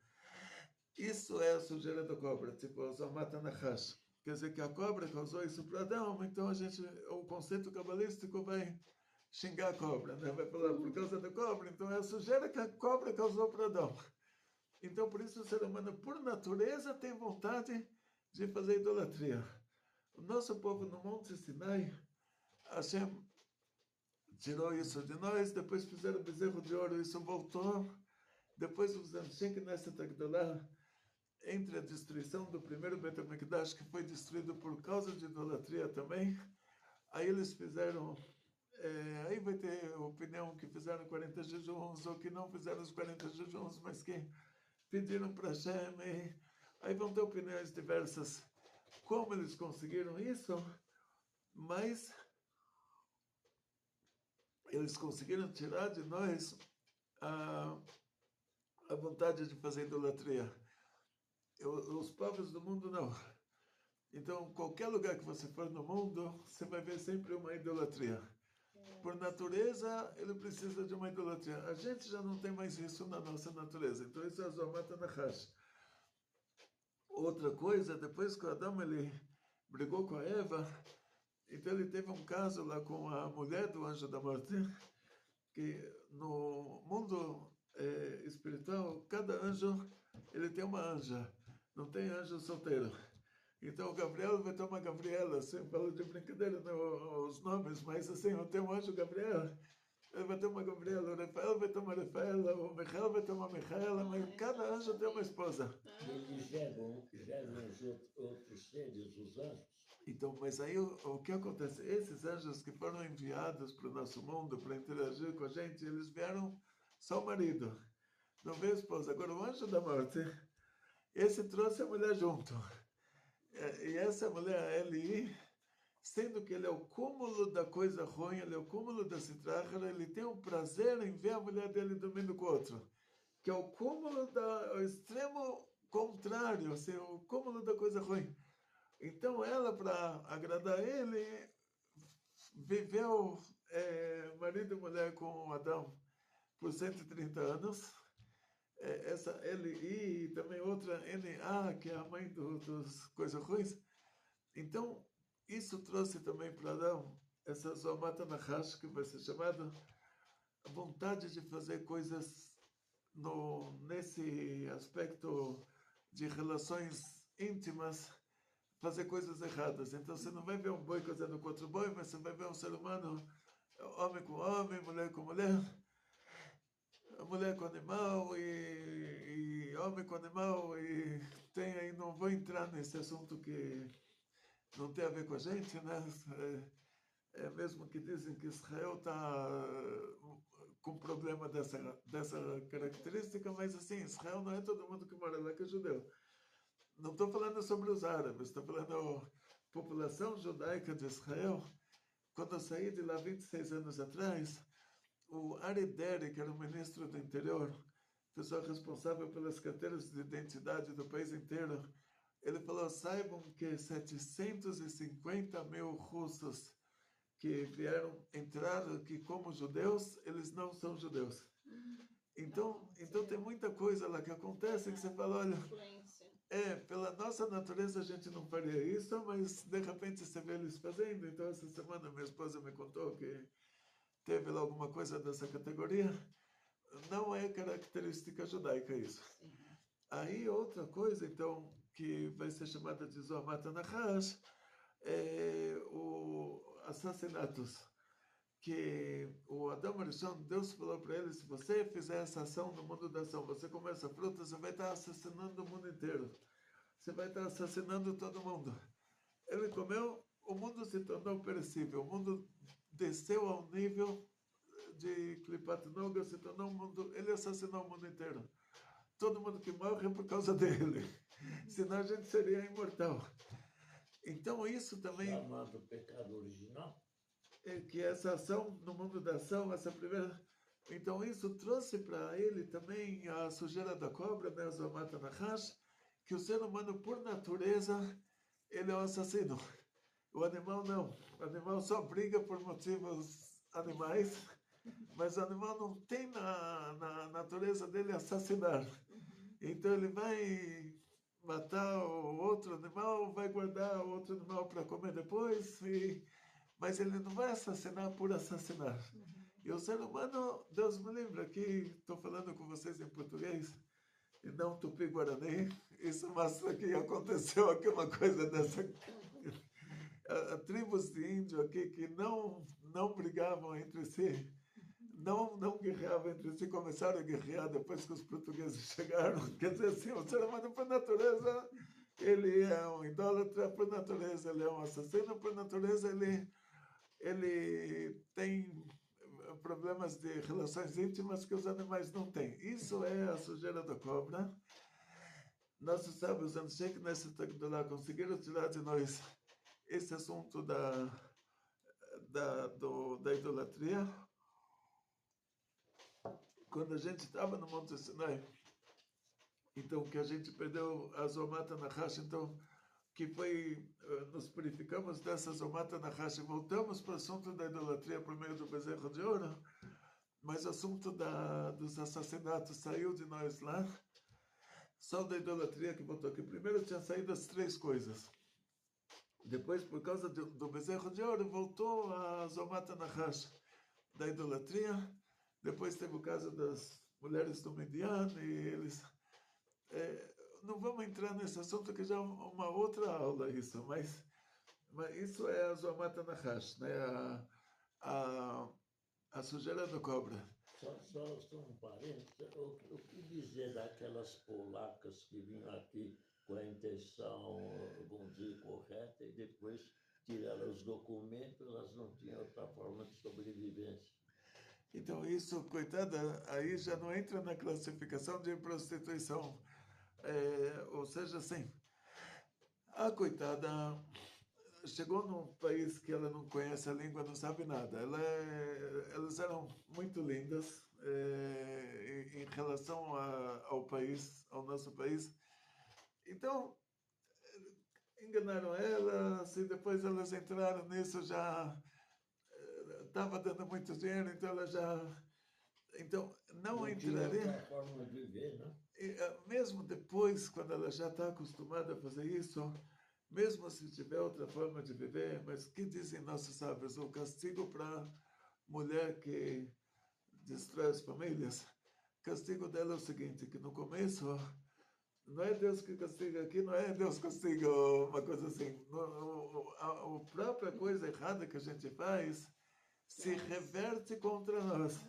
Isso é a sujeira da cobra, tipo a Zoamata Nahash. quer dizer que a cobra causou isso para Adão, então o conceito cabalístico vai xingar a cobra, né? Vai falar por causa da cobra, então é a sujeira que a cobra causou para Adão. Então, por isso, o ser humano, por natureza, tem vontade de fazer idolatria. O nosso povo no Monte Sinai, Hashem tirou isso de nós, depois fizeram o bezerro de ouro, isso voltou. Depois os Anshem Knesset Agdolah, entre a destruição do primeiro Bet HaMikdash, que foi destruído por causa de idolatria também, aí eles fizeram... aí vai ter opinião que fizeram 40 jejuns, ou que não fizeram os 40 jejuns, mas que pediram para Hashem. Aí vão ter opiniões diversas como eles conseguiram isso, mas eles conseguiram tirar de nós a vontade de fazer idolatria. Os povos do mundo não. Então, qualquer lugar que você for no mundo, você vai ver sempre uma idolatria. Por natureza, ele precisa de uma idolatria. A gente já não tem mais isso na nossa natureza. Então, isso é a Zomat Nachash. Outra coisa, depois que o Adão ele brigou com a Eva, então ele teve um caso lá com a mulher do anjo da morte, que no mundo espiritual, cada anjo ele tem uma anja, não tem anjo solteiro. Então o Gabriel vai ter uma Gabriela, assim, falo de brincadeira, os nomes, mas assim, eu tenho um anjo Gabriel, ele vai ter uma Gabriela, o Rafael vai ter uma Rafaela, o Michael vai ter uma Michaela, mas cada anjo tem uma esposa. Eles geram os outros seres, os anjos. Então, mas aí o que acontece? Esses anjos que foram enviados para o nosso mundo para interagir com a gente, eles vieram só o marido, não veio a esposa. Agora o anjo da morte, esse trouxe a mulher junto. E essa mulher, Eli, sendo que ele é o cúmulo da coisa ruim, ele é o cúmulo da citrahara, ele tem um prazer em ver a mulher dele dormindo com outro, que é o cúmulo o extremo contrário, assim, o cúmulo da coisa ruim. Então ela, para agradar ele, viveu marido e mulher com Adão por 130 anos. Essa Eli e também outra N.A., que é a mãe dos coisas ruins. Então, isso trouxe também para Adão essa Zomat Nachash, que vai ser chamada a vontade de fazer coisas nesse aspecto de relações íntimas, fazer coisas erradas. Então, você não vai ver um boi casando com outro boi, mas você vai ver um ser humano, homem com homem, mulher com mulher, mulher com animal e homem com animal, e tem aí, não vou entrar nesse assunto que não tem a ver com a gente, né? Mesmo que dizem que Israel está com problema dessa característica, mas assim, Israel não é todo mundo que mora lá que é judeu. Não estou falando sobre os árabes, estou falando a população judaica de Israel. Quando eu saí de lá 26 anos atrás, o Arideri, que era o ministro do interior, pessoa responsável pelas carteiras de identidade do país inteiro, ele falou: saibam que 750 mil russos que entraram aqui como judeus, eles não são judeus. Então tem muita coisa lá que acontece que você fala, olha, pela nossa natureza a gente não faria isso, mas de repente você vê eles fazendo. Então essa semana minha esposa me contou que teve lá alguma coisa dessa categoria. Não é característica judaica isso. Aí outra coisa, então, que vai ser chamada de Zomat Nachash, os assassinatos. Que o Adão Arishon, Deus falou para ele: se você fizer essa ação no mundo da ação, você come essa fruta, você vai estar assassinando o mundo inteiro. Você vai estar assassinando todo mundo. Ele comeu, o mundo se tornou perecível, o mundo desceu ao nível de Klipat Noga, se tornou um mundo, ele assassinou o mundo inteiro. Todo mundo que morre é por causa dele. Senão a gente seria imortal. Então isso também... Chamado pecado original. Que essa ação, no mundo da ação, essa primeira... Então isso trouxe para ele também a sujeira da cobra, né, Zomat Nachash, que o ser humano, por natureza, ele é um assassino. O animal não. O animal só briga por motivos animais, mas o animal não tem na natureza dele assassinar. Então ele vai matar o outro animal, vai guardar o outro animal para comer depois, mas ele não vai assassinar por assassinar. E o ser humano, Deus me livre, aqui estou falando com vocês em português, e não tupi-guarani, isso mostra que aconteceu aqui uma coisa dessa. Tribos de índio aqui que não brigavam entre si, não guerreavam entre si, começaram a guerrear depois que os portugueses chegaram. Quer dizer assim, o ser humano por natureza, ele é um idólatra por natureza, ele é um assassino por natureza, ele tem problemas de relações íntimas que os animais não têm. Isso é a sujeira da cobra. Nossos sábios, Anshek nessa Tagdalá, conseguiram tirar de nós esse assunto da idolatria. Quando a gente estava no Monte Sinai, então que a gente perdeu a Zomata Nahash, então que foi, nos purificamos dessa Zomata Nahash, voltamos para o assunto da idolatria por meio do bezerro de ouro, mas o assunto dos assassinatos saiu de nós lá, só da idolatria que voltou aqui. Primeiro tinha saído as três coisas. Depois, por causa do bezerro de ouro, voltou a Zomata Nahash da idolatria. Depois teve o caso das mulheres do Midian, e eles... não vamos entrar nesse assunto, que já é uma outra aula isso, mas isso é a Zomata Nahash, né? A sujeira da cobra. Só um parênteses, o que dizer daquelas polacas que vinham aqui com a intenção, vamos dizer, correta, e depois tiraram os documentos, elas não tinham outra forma de sobrevivência. Então isso, coitada, aí já não entra na classificação de prostituição. Ou seja, assim, a coitada chegou num país que ela não conhece a língua, não sabe nada. Elas eram muito lindas em relação ao país, ao nosso país. Então, enganaram elas, e depois elas entraram nisso, já estava dando muito dinheiro, então ela já... Então, não entraria... Tinha outra forma de viver, né? Mesmo depois, quando ela já está acostumada a fazer isso, mesmo se tiver outra forma de viver, mas o que dizem nossos sábios? O castigo para mulher que destrói as famílias, o castigo dela é o seguinte, que no começo, não é Deus que castiga aqui, não é Deus que castiga, uma coisa assim. A própria coisa errada que a gente faz se reverte contra nós.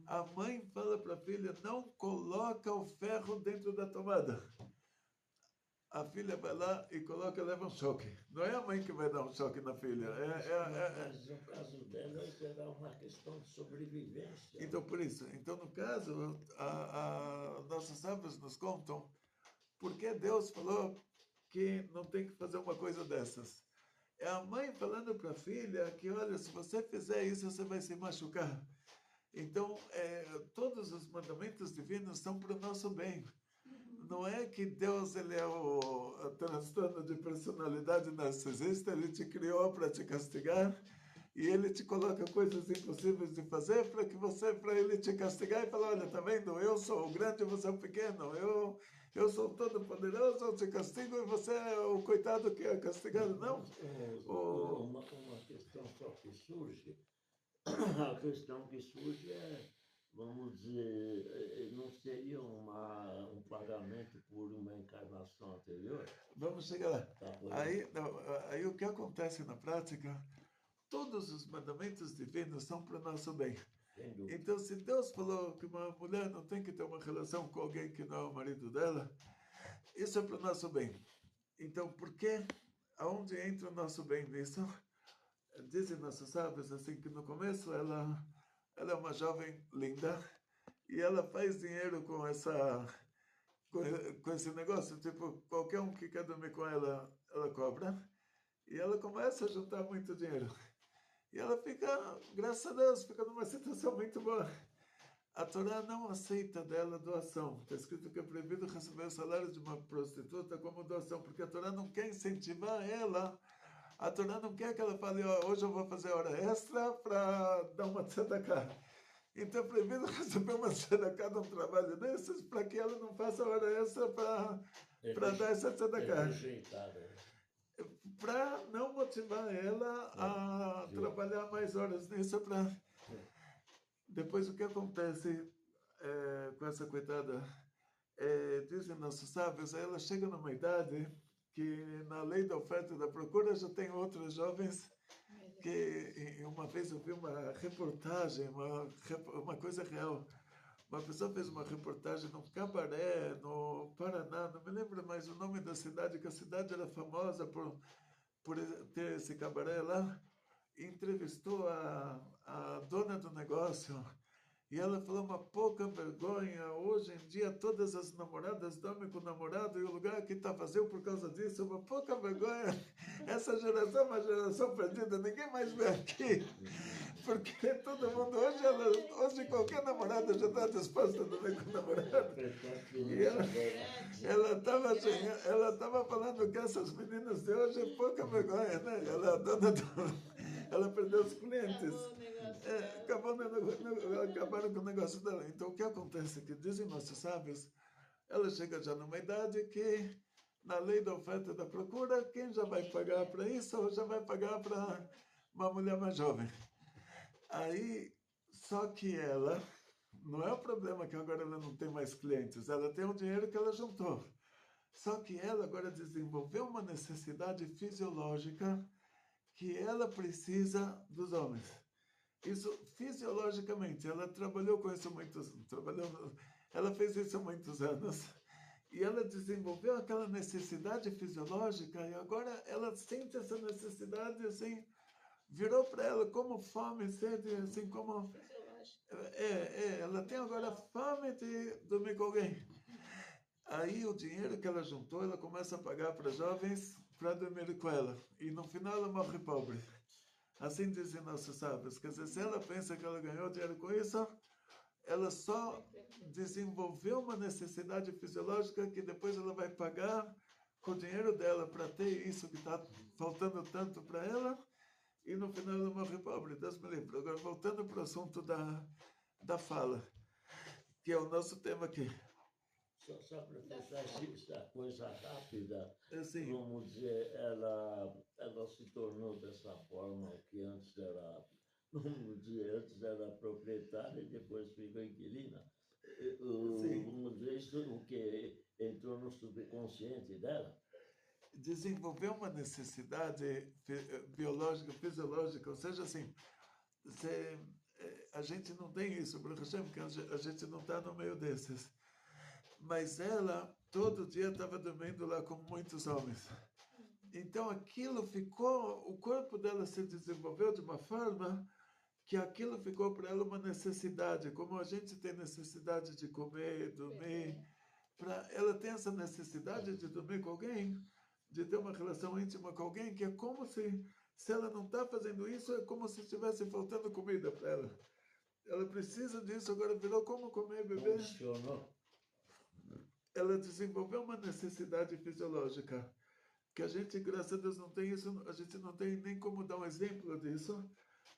A mãe fala para a filha, não coloca o ferro dentro da tomada. A filha vai lá e coloca, leva um choque. Não é a mãe que vai dar um choque na filha. Mas no caso dela, era uma questão de sobrevivência. Então, por isso. Então, no caso, nossos sábios nos contam por que Deus falou que não tem que fazer uma coisa dessas. É a mãe falando para a filha que, olha, se você fizer isso, você vai se machucar. Então, todos os mandamentos divinos são para o nosso bem. Não é que Deus ele é o transtorno de personalidade narcisista, ele te criou para te castigar e ele te coloca coisas impossíveis de fazer para ele te castigar e falar, olha, tá vendo? Eu sou o grande e você é o pequeno. Eu sou todo poderoso, eu te castigo e você é o coitado que é castigado. Não. Uma questão só que surge, a questão que surge vamos dizer, não seria um pagamento por uma encarnação anterior? Vamos chegar lá. Tá, aí o que acontece na prática, todos os mandamentos divinos são para o nosso bem. Então, se Deus falou que uma mulher não tem que ter uma relação com alguém que não é o marido dela, isso é para o nosso bem. Então, por que? Aonde entra o nosso bem nisso? Dizem nossos sábios assim que no começo ela é uma jovem linda e ela faz dinheiro com esse negócio. Tipo, qualquer um que quer dormir com ela, ela cobra. E ela começa a juntar muito dinheiro. E ela fica, graças a Deus, fica numa situação muito boa. A Torá não aceita dela doação. Está escrito que é proibido receber o salário de uma prostituta como doação, porque a Torá não quer incentivar ela. A Torá não quer que ela fale, hoje eu vou fazer hora extra para dar uma tzedakah. Então é proibido receber uma tzedakah de um trabalho desses para que ela não faça hora extra para para dar essa tzedakah. Rejeitada. Para não motivar ela a trabalhar mais horas nisso. Depois, o que acontece com essa coitada? Dizem nossos sábios, ela chega numa idade que, na lei da oferta e da procura, já tem outros jovens que, uma vez eu vi uma reportagem, uma coisa real. Uma pessoa fez uma reportagem num cabaré, no Paraná, não me lembro mais o nome da cidade, que a cidade era famosa por ter esse cabaré lá. Entrevistou a dona do negócio. E ela falou uma pouca vergonha. Hoje em dia, todas as namoradas dormem com o namorado e o lugar aqui está vazio por causa disso. Uma pouca vergonha. Essa geração é uma geração perdida. Ninguém mais vem aqui. Porque todo mundo, hoje qualquer namorada já está disposta a dormir com o namorado. E ela estava falando que essas meninas de hoje é pouca vergonha, né? Ela perdeu os clientes. Acabaram com o negócio dela. Então, o que acontece? Que dizem nossos sábios, ela chega já numa idade que, na lei da oferta e da procura, quem já vai pagar para isso ou já vai pagar para uma mulher mais jovem. Aí, só que ela, não é o problema que agora ela não tem mais clientes, ela tem o dinheiro que ela juntou. Só que ela agora desenvolveu uma necessidade fisiológica que ela precisa dos homens. Isso fisiologicamente, ela trabalhou com isso ela fez isso há muitos anos. E ela desenvolveu aquela necessidade fisiológica e agora ela sente essa necessidade assim, virou para ela como fome, sede, assim como... ela tem agora fome de dormir com alguém. Aí o dinheiro que ela juntou, ela começa a pagar para jovens para dormir com ela. E no final ela morre pobre. Assim dizem nossos sábios. Quer dizer, se ela pensa que ela ganhou dinheiro com isso, ela só desenvolveu uma necessidade fisiológica que depois ela vai pagar com o dinheiro dela para ter isso que está faltando tanto para ela. E no final ela morre pobre. Deus me livre. Agora, voltando para o assunto da fala, que é o nosso tema aqui. Só para fechar essa coisa rápida, Assim, vamos dizer, ela se tornou dessa forma, o que antes era, vamos dizer, antes era proprietária e depois ficou inquilina. Vamos dizer, isso o que entrou no subconsciente dela. Desenvolveu uma necessidade biológica, fisiológica, ou seja, assim, a gente não tem isso, por exemplo, porque a gente não está no meio desses. Mas ela, todo dia, estava dormindo lá com muitos homens. Então, aquilo ficou, o corpo dela se desenvolveu de uma forma que aquilo ficou para ela uma necessidade, como a gente tem necessidade de comer, dormir. Ela tem essa necessidade de dormir com alguém, de ter uma relação íntima com alguém, que é como se ela não está fazendo isso, é como se estivesse faltando comida para ela. Ela precisa disso, agora virou como comer e beber. Funcionou. Ela desenvolveu uma necessidade fisiológica, que a gente, graças a Deus, não tem isso, a gente não tem nem como dar um exemplo disso,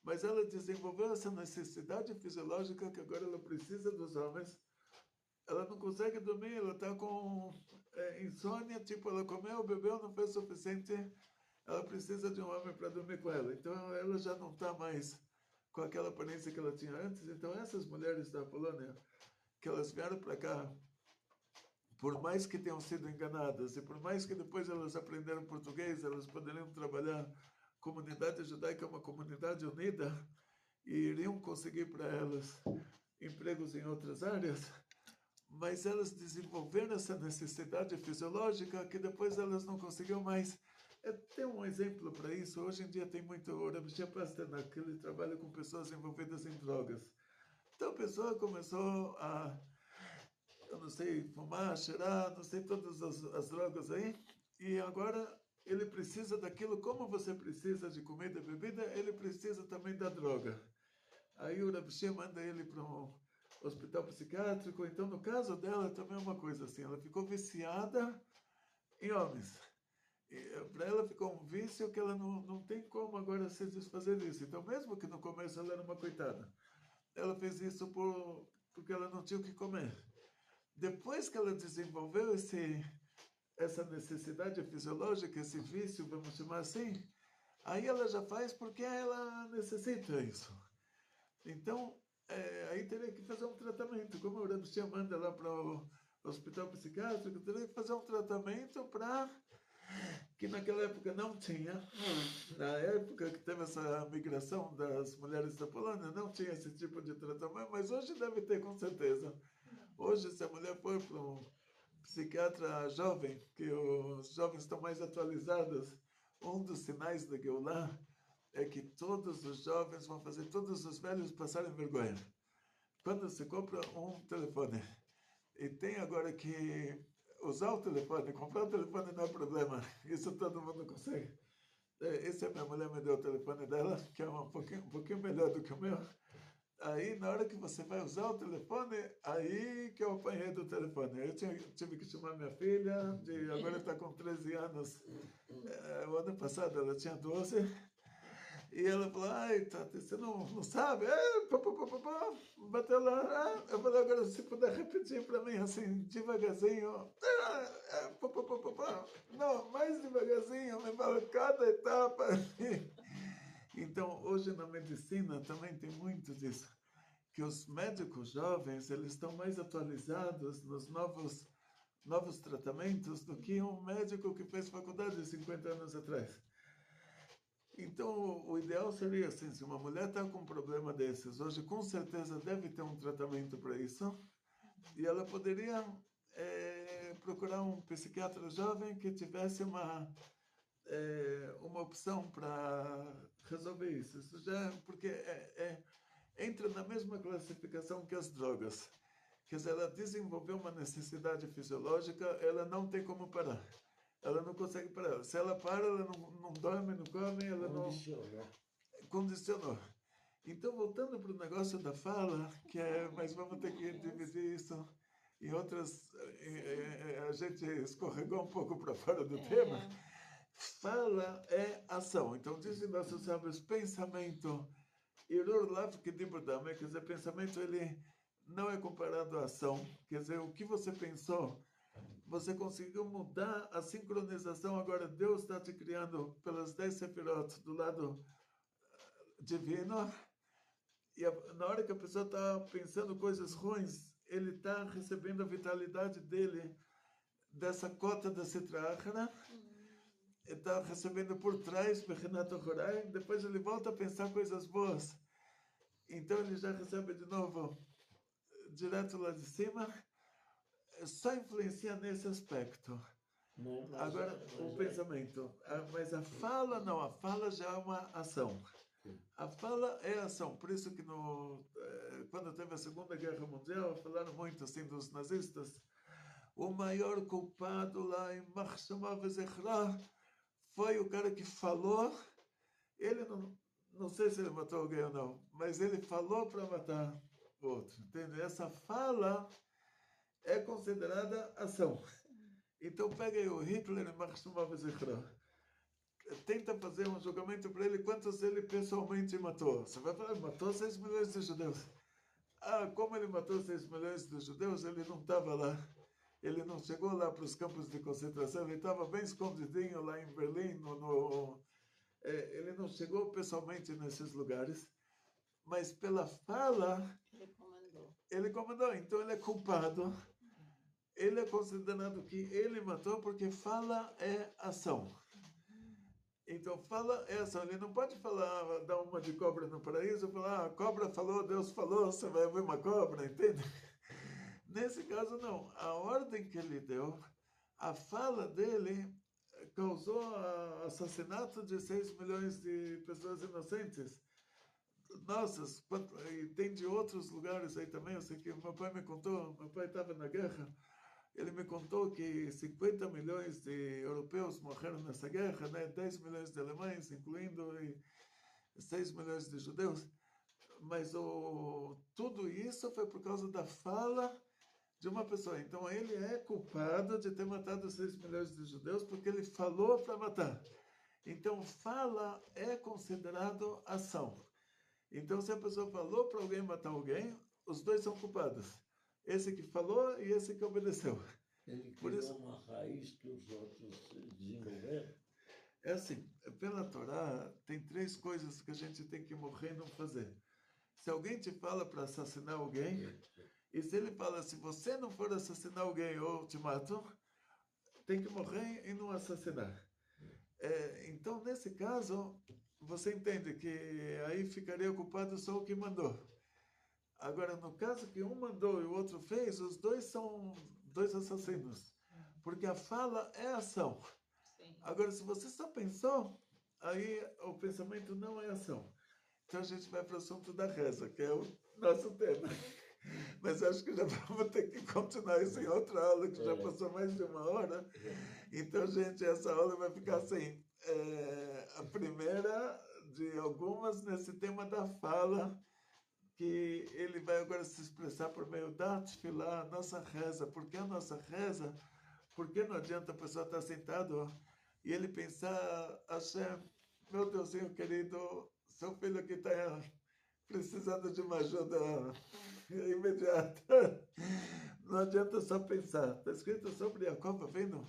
mas ela desenvolveu essa necessidade fisiológica que agora ela precisa dos homens. Ela não consegue dormir, ela está com insônia, tipo, ela comeu, bebeu, não fez o suficiente, ela precisa de um homem para dormir com ela. Então, ela já não está mais com aquela aparência que ela tinha antes. Então, essas mulheres da Polônia, que elas vieram para cá, por mais que tenham sido enganadas e por mais que depois elas aprenderam português, elas poderiam trabalhar. Comunidade judaica é uma comunidade unida e iriam conseguir para elas empregos em outras áreas, mas elas desenvolveram essa necessidade fisiológica que depois elas não conseguiam mais. Tem um exemplo para isso. Hoje em dia tem muito... O Rabi Pasternak, ele trabalha com pessoas envolvidas em drogas. Então a pessoa começou a... eu não sei, fumar, cheirar, não sei, todas as drogas aí. E agora ele precisa daquilo, como você precisa de comida e bebida, ele precisa também da droga. Aí o Rabi manda ele para um hospital psiquiátrico. Então, no caso dela, também é uma coisa assim, ela ficou viciada em homens. Para ela ficou um vício que ela não tem como agora se desfazer disso. Então, mesmo que no começo ela era uma coitada, ela fez isso porque ela não tinha o que comer. Depois que ela desenvolveu essa necessidade fisiológica, esse vício, vamos chamar assim, aí ela já faz porque ela necessita isso. Então, aí teria que fazer um tratamento, como o Rebbe Shia manda lá para o hospital psiquiátrico, teria que fazer um tratamento para que naquela época não tinha, na época que teve essa migração das mulheres da Polônia, não tinha esse tipo de tratamento, mas hoje deve ter com certeza. Hoje, se a mulher for para um psiquiatra jovem, que os jovens estão mais atualizados, um dos sinais da Geulah é que todos os jovens vão fazer todos os velhos passarem vergonha. Quando se compra um telefone e tem agora que usar o telefone, comprar o telefone não é problema, isso todo mundo consegue. Essa minha mulher me deu o telefone dela, que é um pouquinho melhor do que o meu. Aí, na hora que você vai usar o telefone, aí que eu apanhei do telefone. Eu tive que chamar minha filha, agora está com 13 anos. O ano passado ela tinha 12. E ela falou, ai, Tati, você não sabe? Bateu lá. Eu falei, agora se puder repetir para mim, assim, devagarzinho. Não, mais devagarzinho, me fala cada etapa. Então, hoje na medicina também tem muito disso, que os médicos jovens, eles estão mais atualizados nos novos tratamentos do que um médico que fez faculdade 50 anos atrás. Então, o ideal seria assim, se uma mulher está com um problema desses, hoje com certeza deve ter um tratamento para isso, e ela poderia procurar um psiquiatra jovem que tivesse uma opção para resolver isso. Isso já porque entra na mesma classificação que as drogas. Quer dizer, ela desenvolveu uma necessidade fisiológica, ela não tem como parar. Ela não consegue parar. Se ela para, ela não dorme, não come, ela condicionou. Então, voltando para o negócio da fala, mas vamos ter que dividir isso em outras... a gente escorregou um pouco para fora do tema. Fala é ação. Então, dizem nossos sábios, pensamento, irur lav kedibur dame, quer dizer, pensamento, ele não é comparado à ação. Quer dizer, o que você pensou, você conseguiu mudar a sincronização. Agora, Deus está te criando pelas 10 sefirot do lado divino. E na hora que a pessoa está pensando coisas ruins, ele está recebendo a vitalidade dele dessa cota da Sitra está recebendo por trás, depois ele volta a pensar coisas boas. Então ele já recebe de novo, direto lá de cima, só influencia nesse aspecto. Agora, o pensamento. Mas a fala não, a fala já é uma ação. A fala é ação. Por isso que quando teve a Segunda Guerra Mundial, falaram muito assim dos nazistas, o maior culpado lá em Marshama Vezechra foi o cara que falou, ele não sei se ele matou alguém ou não, mas ele falou para matar o outro, entende? Essa fala é considerada ação. Então pega aí o Hitler e Marshuma Vezechra. Tenta fazer um julgamento para ele quantos ele pessoalmente matou. Você vai falar, matou 6 milhões de judeus. Como ele matou 6 milhões de judeus, ele não estava lá. Ele não chegou lá para os campos de concentração, ele estava bem escondidinho lá em Berlim. Ele não chegou pessoalmente nesses lugares, mas pela fala, ele comandou. Então ele é culpado. Ele é considerado que ele matou porque fala é ação. Então fala é ação. Ele não pode falar, dar uma de cobra no paraíso, falar, a cobra falou, Deus falou, você vai ver uma cobra, entende? Nesse caso, não. A ordem que ele deu, a fala dele causou o assassinato de 6 milhões de pessoas inocentes. Nossa, e tem de outros lugares aí também. Eu sei que meu pai me contou, meu pai estava na guerra, ele me contou que 50 milhões de europeus morreram nessa guerra, né? 10 milhões de alemães, incluindo 6 milhões de judeus. Mas tudo isso foi por causa da fala de uma pessoa. Então ele é culpado de ter matado 6 milhões de judeus porque ele falou para matar. Então fala é considerado ação. Então se a pessoa falou para alguém matar alguém, os dois são culpados. Esse que falou e esse que obedeceu. Ele Por criou isso, uma raiz que os outros desenvolveram. é assim, pela Torá, tem três coisas que a gente tem que morrer e não fazer. Se alguém te fala para assassinar alguém, e se ele fala, se você não for assassinar alguém ou te mato, tem que morrer e não assassinar. Então, nesse caso, você entende que aí ficaria culpado só o que mandou. Agora, no caso que um mandou e o outro fez, os dois são dois assassinos. Porque a fala é ação. Sim. Agora, se você só pensou, aí o pensamento não é ação. Então a gente vai para o assunto da reza, que é o nosso tema. Mas acho que já vamos ter que continuar isso em outra aula, que já passou mais de 1 hora. Então, gente, essa aula vai ficar assim. A primeira de algumas nesse tema da fala, que ele vai agora se expressar por meio da tefilá, a nossa reza. Por que a nossa reza? Porque não adianta a pessoa estar sentado e ele pensar, Hashem, meu Deusinho querido, seu filho aqui está precisando de uma ajuda imediata. Não adianta só pensar. Está escrito sobre Jacob, vendo?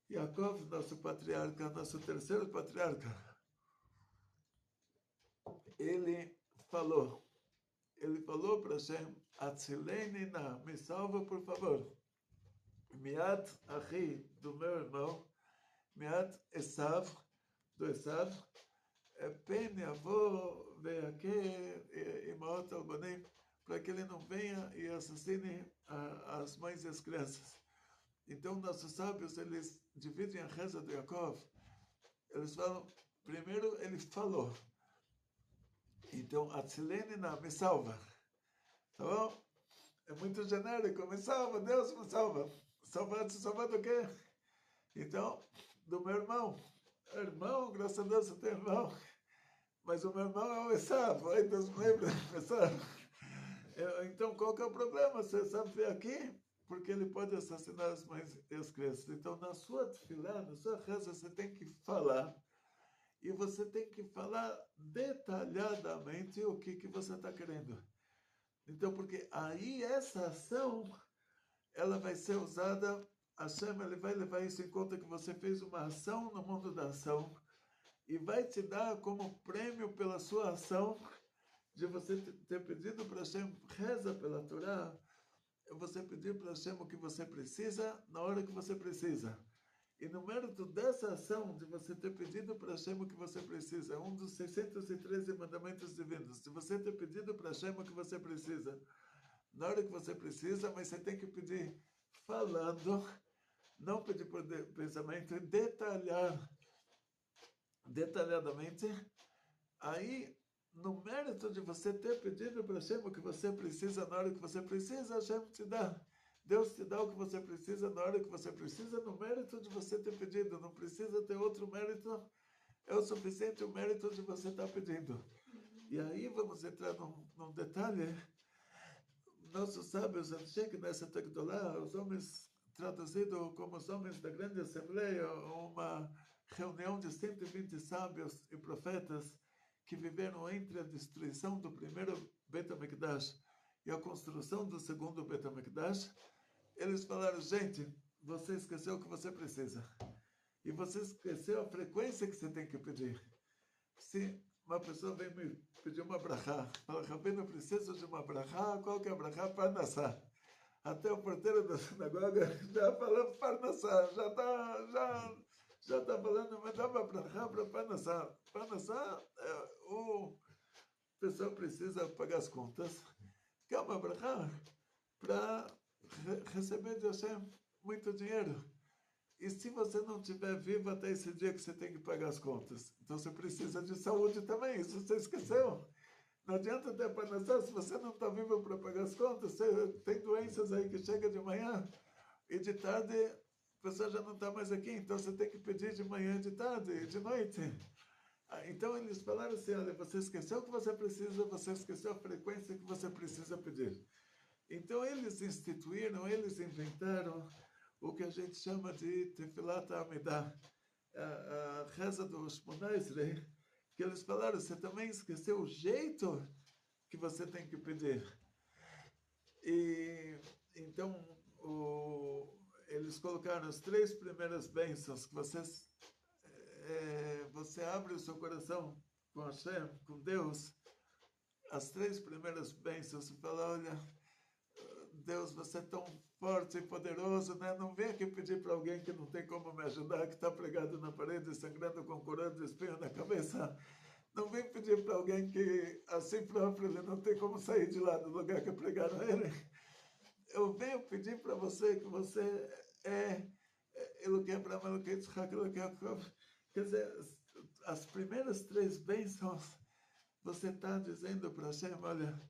Jacob, nosso patriarca, nosso terceiro patriarca, ele falou para Hashem, Atzileni na, me salva por favor. Miat Achi, do meu irmão, Miat Esav, do Esav, Pen Yavô, Ve'ake, Imaot Albanim, para que ele não venha e assassine as mães e as crianças. Então, nossos sábios, eles dividem a reza de Yaakov. Eles falam, primeiro ele falou. Então, Atzileni na, me salva. Tá bom? É muito genérico, me salva, Deus me salva. Salvar do quê? Então, do meu irmão. Irmão, graças a Deus eu tenho irmão. Mas o meu irmão é o Esav. Ai, Deus me livre, Esav. Então, qual que é o problema? Você sabe vir aqui? Porque ele pode assassinar as mães e as crianças. Então, na sua tefilá, na sua reza, você tem que falar. E você tem que falar detalhadamente o que você está querendo. Então, porque aí essa ação, ela vai ser usada, Hashem, ele vai levar isso em conta que você fez uma ação no mundo da ação e vai te dar como prêmio pela sua ação de você ter pedido para Hashem, reza pela Torá, você pedir para Hashem o que você precisa na hora que você precisa. E no mérito dessa ação de você ter pedido para Hashem o que você precisa, um dos 613 mandamentos divinos, de você ter pedido para Hashem o que você precisa, na hora que você precisa, mas você tem que pedir falando, não pedir por pensamento, e detalhadamente. Aí, no mérito de você ter pedido para Hashem o que você precisa na hora que você precisa, Hashem te dá. Deus te dá o que você precisa na hora que você precisa, no mérito de você ter pedido. Não precisa ter outro mérito, é o suficiente o mérito de você estar pedindo. E aí vamos entrar num detalhe. Nossos sábios, Anshek nessa Tegdolá, os homens, traduzido como os homens da grande assembleia, uma reunião de 120 sábios e profetas que viveram entre a destruição do primeiro Bet HaMikdash e a construção do segundo Bet HaMikdash. Eles falaram, gente, você esqueceu o que você precisa. E você esqueceu a frequência que você tem que pedir. Se uma pessoa vem me pedir uma brachá, fala, Rabino, eu preciso de uma brachá, qual que é a brachá? Parnassá. Até o porteiro da sinagoga já falando Parnassá, já tá falando, mas dá uma brachá para Parnassá. Parnassá, o pessoal precisa pagar as contas, que é uma brachá para receber de Hashem muito dinheiro. E se você não estiver vivo até esse dia que você tem que pagar as contas, então você precisa de saúde também, isso você esqueceu. Não adianta ter parnassá se você não está vivo para pagar as contas. Você tem doenças aí que chega de manhã e de tarde a pessoa já não está mais aqui, então você tem que pedir de manhã, de tarde e de noite. Então eles falaram assim, olha, você esqueceu o que você precisa, você esqueceu a frequência que você precisa pedir. Então eles instituíram, eles inventaram o que a gente chama de Tefilat Amidah, a reza dos Shmona Esrei, que eles falaram, você também esqueceu o jeito que você tem que pedir. E então eles colocaram as 3 primeiras bênçãos que você abre o seu coração com Hashem, com Deus, as 3 primeiras bênçãos, você fala, olha, Deus, você é tão forte e poderoso, né? Não vem aqui pedir para alguém que não tem como me ajudar, que está pregado na parede, sangrando com corante de espinho na cabeça. Não vem pedir para alguém que, assim próprio, ele não tem como sair de lá do lugar que pregaram ele. Eu venho pedir para você que você é Eloquim Abraão, Eloquim Yitzhak, Eloquim Jacob. Quer dizer, as primeiras 3 bênçãos, você está dizendo para Hashem, olha,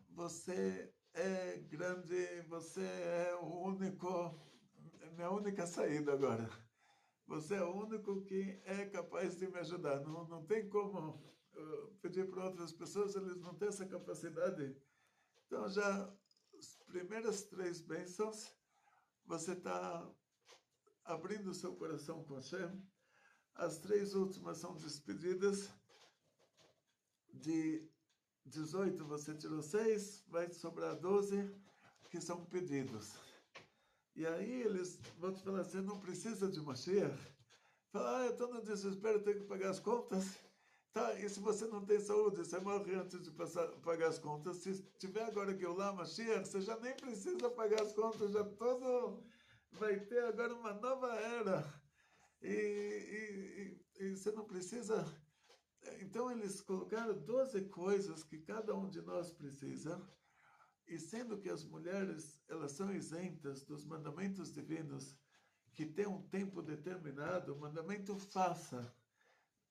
você é grande, você é o único, minha única saída agora. Você é o único que é capaz de me ajudar. Não tem como pedir para outras pessoas, eles não têm essa capacidade. Então, já as primeiras 3 bênçãos, você está abrindo o seu coração com Hashem. As 3 últimas são despedidas. De 18 você tirou 6, vai sobrar 12, que são pedidos. E aí eles vão te falar, você não precisa de Mashiach. Fala, eu estou no desespero, tenho que pagar as contas. Tá, e se você não tem saúde, você morre antes de pagar as contas. Se tiver agora que eu lá, Mashiach, você já nem precisa pagar as contas, já todo vai ter agora uma nova era. E você não precisa. Então eles colocaram 12 coisas que cada um de nós precisa. E sendo que as mulheres, elas são isentas dos mandamentos divinos, que tem um tempo determinado, o mandamento faça.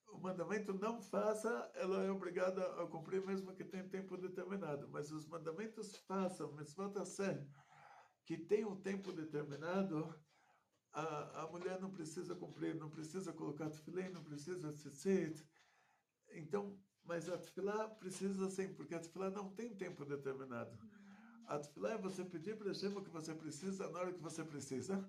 O mandamento não faça, ela é obrigada a cumprir mesmo que tenha tempo determinado. Mas os mandamentos façam, mitzvot aseh, que tem um tempo determinado, a mulher não precisa cumprir, não precisa colocar tefilim, não precisa tzitzit. Então, mas a tefilá precisa sim, porque a tefilá não tem tempo determinado. A tefilá é você pedir para Hashem o que você precisa na hora que você precisa.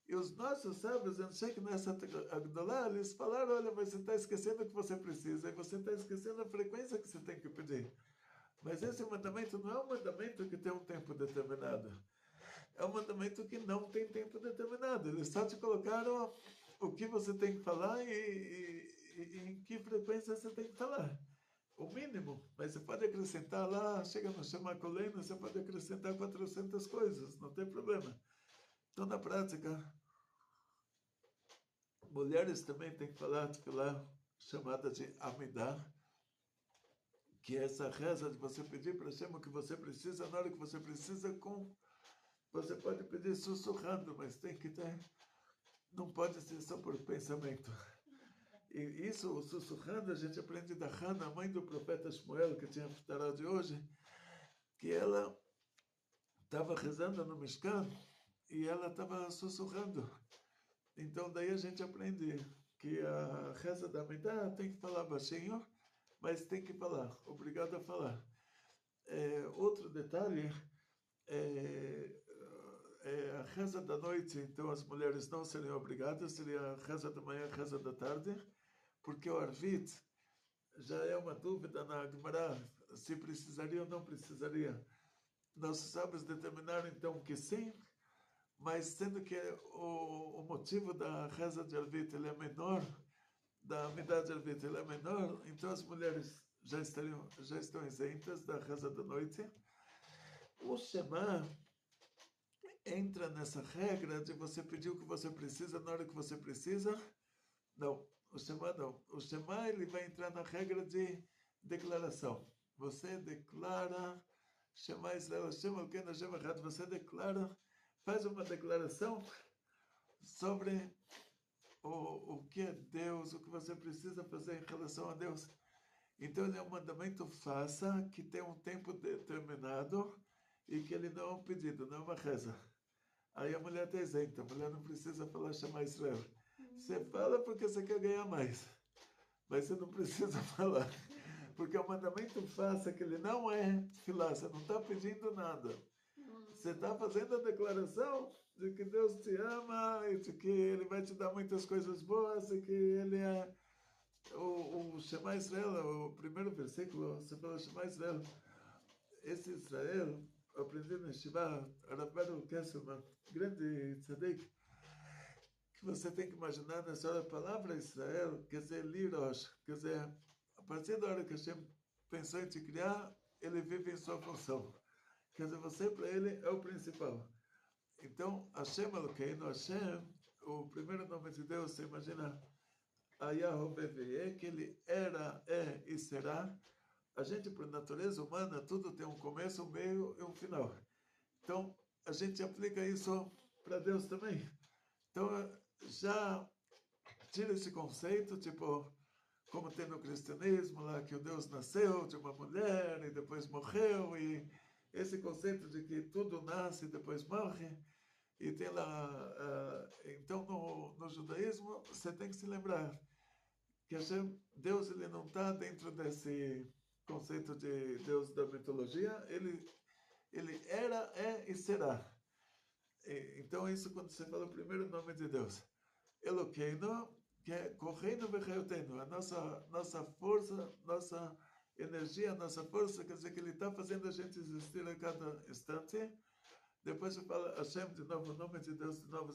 E os nossos sábios, eu sei que nessa Agdolá, eles falaram, olha, mas você está esquecendo o que você precisa, e você está esquecendo a frequência que você tem que pedir. Mas esse mandamento não é um mandamento que tem um tempo determinado. É um mandamento que não tem tempo determinado. Eles só te colocaram o que você tem que falar e em que frequência você tem que falar. O mínimo, mas você pode acrescentar lá, chega no Shema Kolenu, você pode acrescentar 400 coisas, não tem problema. Então, na prática, mulheres também têm que falar chamada de Amidah, que é essa reza de você pedir para Hashem o que você precisa, na hora que você precisa, você pode pedir sussurrando, mas tem que ter, não pode ser só por pensamento. E isso, sussurrando, a gente aprende da Hannah, mãe do profeta Shmuel, que tinha a de hoje, que ela estava rezando no Mishkan e ela estava sussurrando. Então, daí a gente aprende que a reza da Amidah tem que falar baixinho, mas tem que falar, obrigado a falar. Outro detalhe a reza da noite, então as mulheres não seriam obrigadas, seria a reza da manhã, a reza da tarde, porque o Arvit já é uma dúvida na Gemara, se precisaria ou não precisaria. Nossos sábios determinaram então que sim, mas sendo que o motivo da reza de Arvit ele é menor, da Amidah de Arvit ele é menor, então as mulheres já estão isentas da reza da noite. O Shema entra nessa regra de você pedir o que você precisa na hora que você precisa? Não, o Shema não. O Shema ele vai entrar na regra de declaração. Você declara, Shema Israel, Shema Elokeinu Hashem Echad, você declara, faz uma declaração sobre o que é Deus, o que você precisa fazer em relação a Deus. Então ele é um mandamento faça, que tem um tempo determinado e que ele não é um pedido, não é uma reza. Aí a mulher está isenta, a mulher não precisa falar Shema Israel. Você fala porque você quer ganhar mais, mas você não precisa falar, porque o mandamento faça, que ele não é tefilá, você não está pedindo nada. Você está fazendo a declaração de que Deus te ama e de que Ele vai te dar muitas coisas boas e que Ele é o Shema Israel, o primeiro versículo, você fala Shema Israel. Esse Israel aprendi no Yeshiva, Rav Kesselman, grande tzadik, que você tem que imaginar nessa hora a palavra Israel, quer dizer, Lirosh, quer dizer, a partir da hora que Hashem pensou em te criar, ele vive em sua função. Quer dizer, você para ele é o principal. Então, Hashem Elokeinu, Hashem, o primeiro nome de Deus, você imagina, Ayahoveveye, que ele era, é e será. A gente, por natureza humana, tudo tem um começo, um meio e um final. Então, a gente aplica isso para Deus também. Então, já tira esse conceito, tipo, como tem no cristianismo, lá que o Deus nasceu de uma mulher e depois morreu, e esse conceito de que tudo nasce e depois morre. E tem lá, então no judaísmo, você tem que se lembrar que Hashem, Deus, ele não está dentro desse conceito de Deus da mitologia, ele era, é e será. Então, isso quando você fala o primeiro nome de Deus. Elokeinu, que é Koheinu Vechayotenu, a nossa força, nossa energia, nossa força, quer dizer que ele está fazendo a gente existir a cada instante. Depois você fala Hashem de novo, o nome de Deus de novo,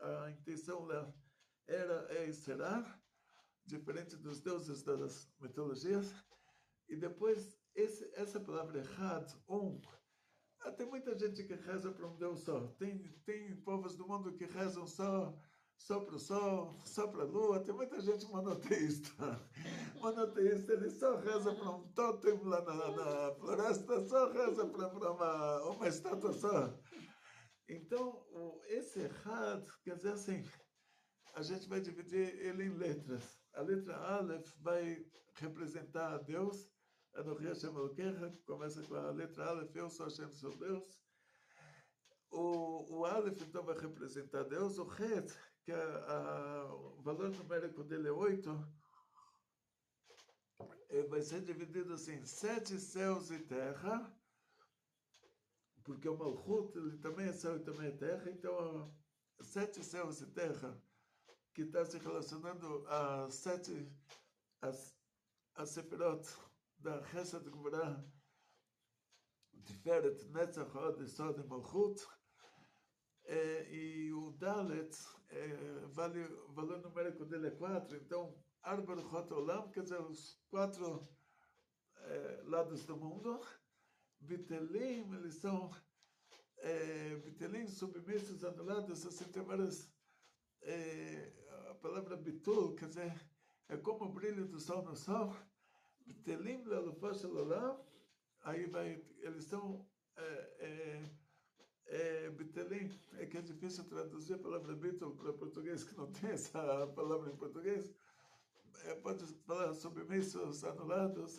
a intenção lá era, é e será, diferente dos deuses das mitologias. E depois, essa palavra Had, tem muita gente que reza para um Deus só. Tem povos do mundo que rezam só para o sol, só para a lua. Tem muita gente monoteísta. Monoteísta, ele só reza para um tótem lá na floresta, só reza para uma estátua só. Então, esse errado, quer dizer assim, a gente vai dividir ele em letras. A letra Aleph vai representar a Deus, Anochi Hashem Elokecha, que começa com a letra Aleph, eu sou Hashem, sou Deus. O Aleph, então, vai representar Deus. O Het, que o valor numérico dele é 8, vai ser dividido assim, 7 céus e terra, porque o Malchut, ele também é céu e também é terra, então, 7 céus e terra, que está se relacionando a 7, a Sefirot da Chesed Gvurah, Tiferet, Netzach, Hod, Yesod e Malchut, e o Dalet, valor numérico dele é 4, então, Arba Luchot Olam, quer dizer, os 4 lados do mundo. Bitelim, eles são Bitelim, submissos, anulados, assim, tem várias, a palavra Bitul, quer dizer, é como o brilho do sol no sol. Bitelim, Lelufa Shel Olam, aí vai, eles são Bitelim, que é difícil traduzir a palavra Bitul para português, que não tem essa palavra em português. Pode falar submissos, anulados,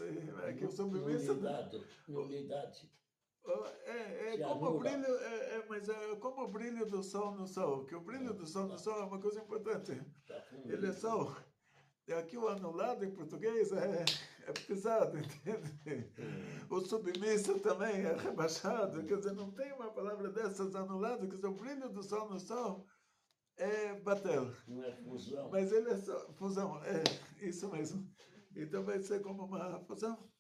que o submisso... Nulidade. Como o brilho, mas é como o brilho do sol no sol, que o brilho do sol no sol é uma coisa importante. Ele é sol. E aqui o anulado em português é pesado, entende? O submisso também é rebaixado, quer dizer, não tem uma palavra dessas anulado, quer dizer, o brilho do sol no sol é batel. Não é fusão. Mas ele é só fusão, isso mesmo. Então vai ser como uma fusão.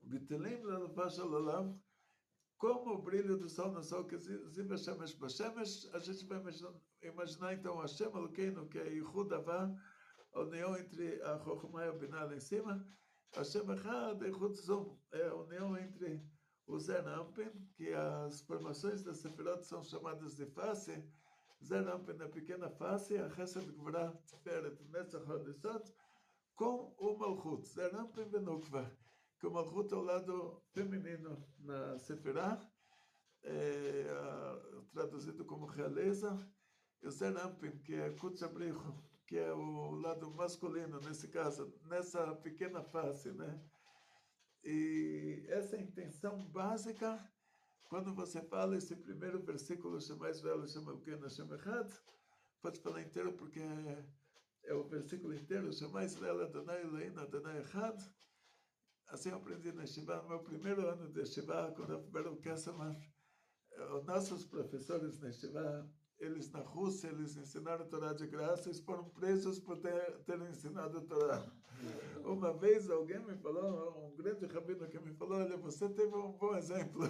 Bitelim Lelufa Shel Olam, como o brilho do sol no sol, que Ziva Shemesh Bashemesh, a gente vai imaginar então Hashem Elokeinu, que é Yichud Havah, a união entre a Chokhmah e a Binah lá em cima. Hashem Echad, Yichud Zum, é a união entre o Zer Anpin, que as formações da Sefirot são chamadas de face. Zer Anpin, a pequena face, a Chesed Gvurah, Tiferet, Netzach, Hod, Yesod, com o Malchut, Zer Anpin Benukva, que o Malchut é o lado feminino na Sefirah, traduzido como realeza, e o Zer Anpin, que é Kutz Abricho, que é o lado masculino, nesse caso, nessa pequena face, né? E essa é a intenção básica, quando você fala esse primeiro versículo, Shema Israel, Shema Elokeinu, Hashem Echad, pode falar inteiro porque é o versículo inteiro, Shema Israel, Adonai Eloheinu, Adonai Echad. Assim eu aprendi na Yeshiva, no meu primeiro ano de Yeshiva, quando eu fui o Kesselman, os nossos professores na Yeshiva, eles na Rússia, eles ensinaram a Torá de graça, eles foram presos por terem ensinado a Torá. Uma vez alguém me falou, um grande rabino que me falou, olha, você teve um bom exemplo.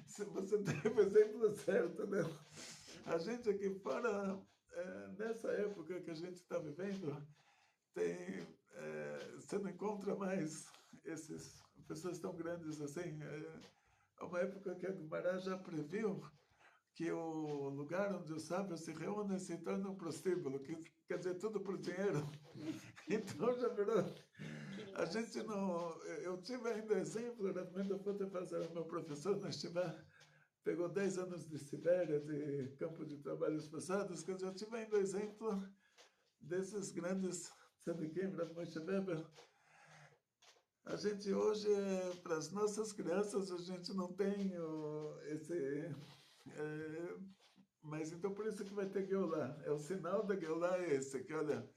Se você teve o exemplo certo, né? A gente aqui fora, nessa época que a gente está vivendo, você não encontra mais essas pessoas tão grandes assim. É uma época que a Guimarães já previu que o lugar onde os sábios se reúnem se torna um prostíbulo, que quer dizer tudo por dinheiro. Então já virou. A gente não. Eu tive ainda exemplo, realmente eu pude fazer meu professor na Estivá, pegou 10 anos de Sibéria, de campo de trabalhos passados, que eu já tive ainda exemplo desses grandes tzadikim, Rav Moshe Weber. A gente hoje, para as nossas crianças, a gente não tem esse... mas então por isso que vai ter Geulah. É o sinal da Geulah é esse, que olha,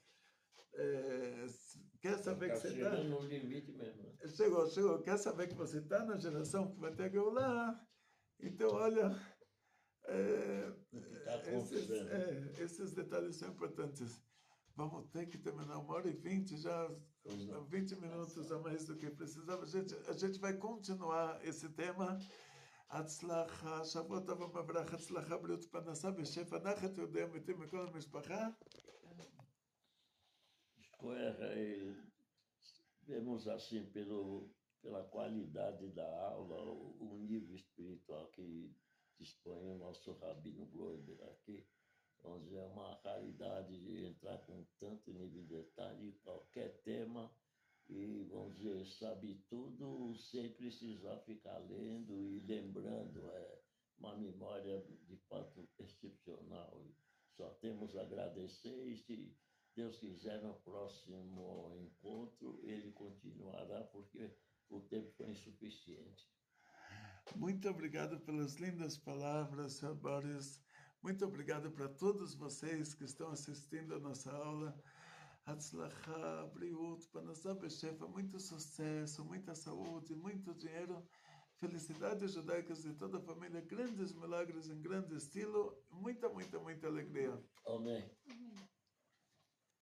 quer saber que você está... chegando no limite mesmo. Né? Chegou. Quer saber que você está na geração que vai ter Geulah? Então, olha... esses detalhes são importantes. Vamos ter que terminar 1h20, já 20 minutos a mais do que precisava. A gente vai continuar esse tema. הצלחה, שבוע טוב ומברך, הצלחה, בריאות פרנסה ושפע נחת יהודי המתים מכל המשפחה. Vemos assim pela qualidade da aula, o nível espiritual que dispõe o nosso Rabino Gloiber aqui. Vamos dizer, é uma raridade de entrar com tanto nível de detalhe em qualquer tema e, vamos dizer, sabe tudo sem precisar ficar lendo e lembrando. É uma memória de fato excepcional. Só temos a agradecer e, se Deus quiser, no próximo encontro, ele continuará, porque o tempo foi insuficiente. Muito obrigado pelas lindas palavras, Sr. Boris. Muito obrigado para todos vocês que estão assistindo a nossa aula. Hatzlacha, Briut, Panasá Beshefa, muito sucesso, muita saúde, muito dinheiro, felicidades judaicas de toda a família, grandes milagres em grande estilo, muita alegria. Amém.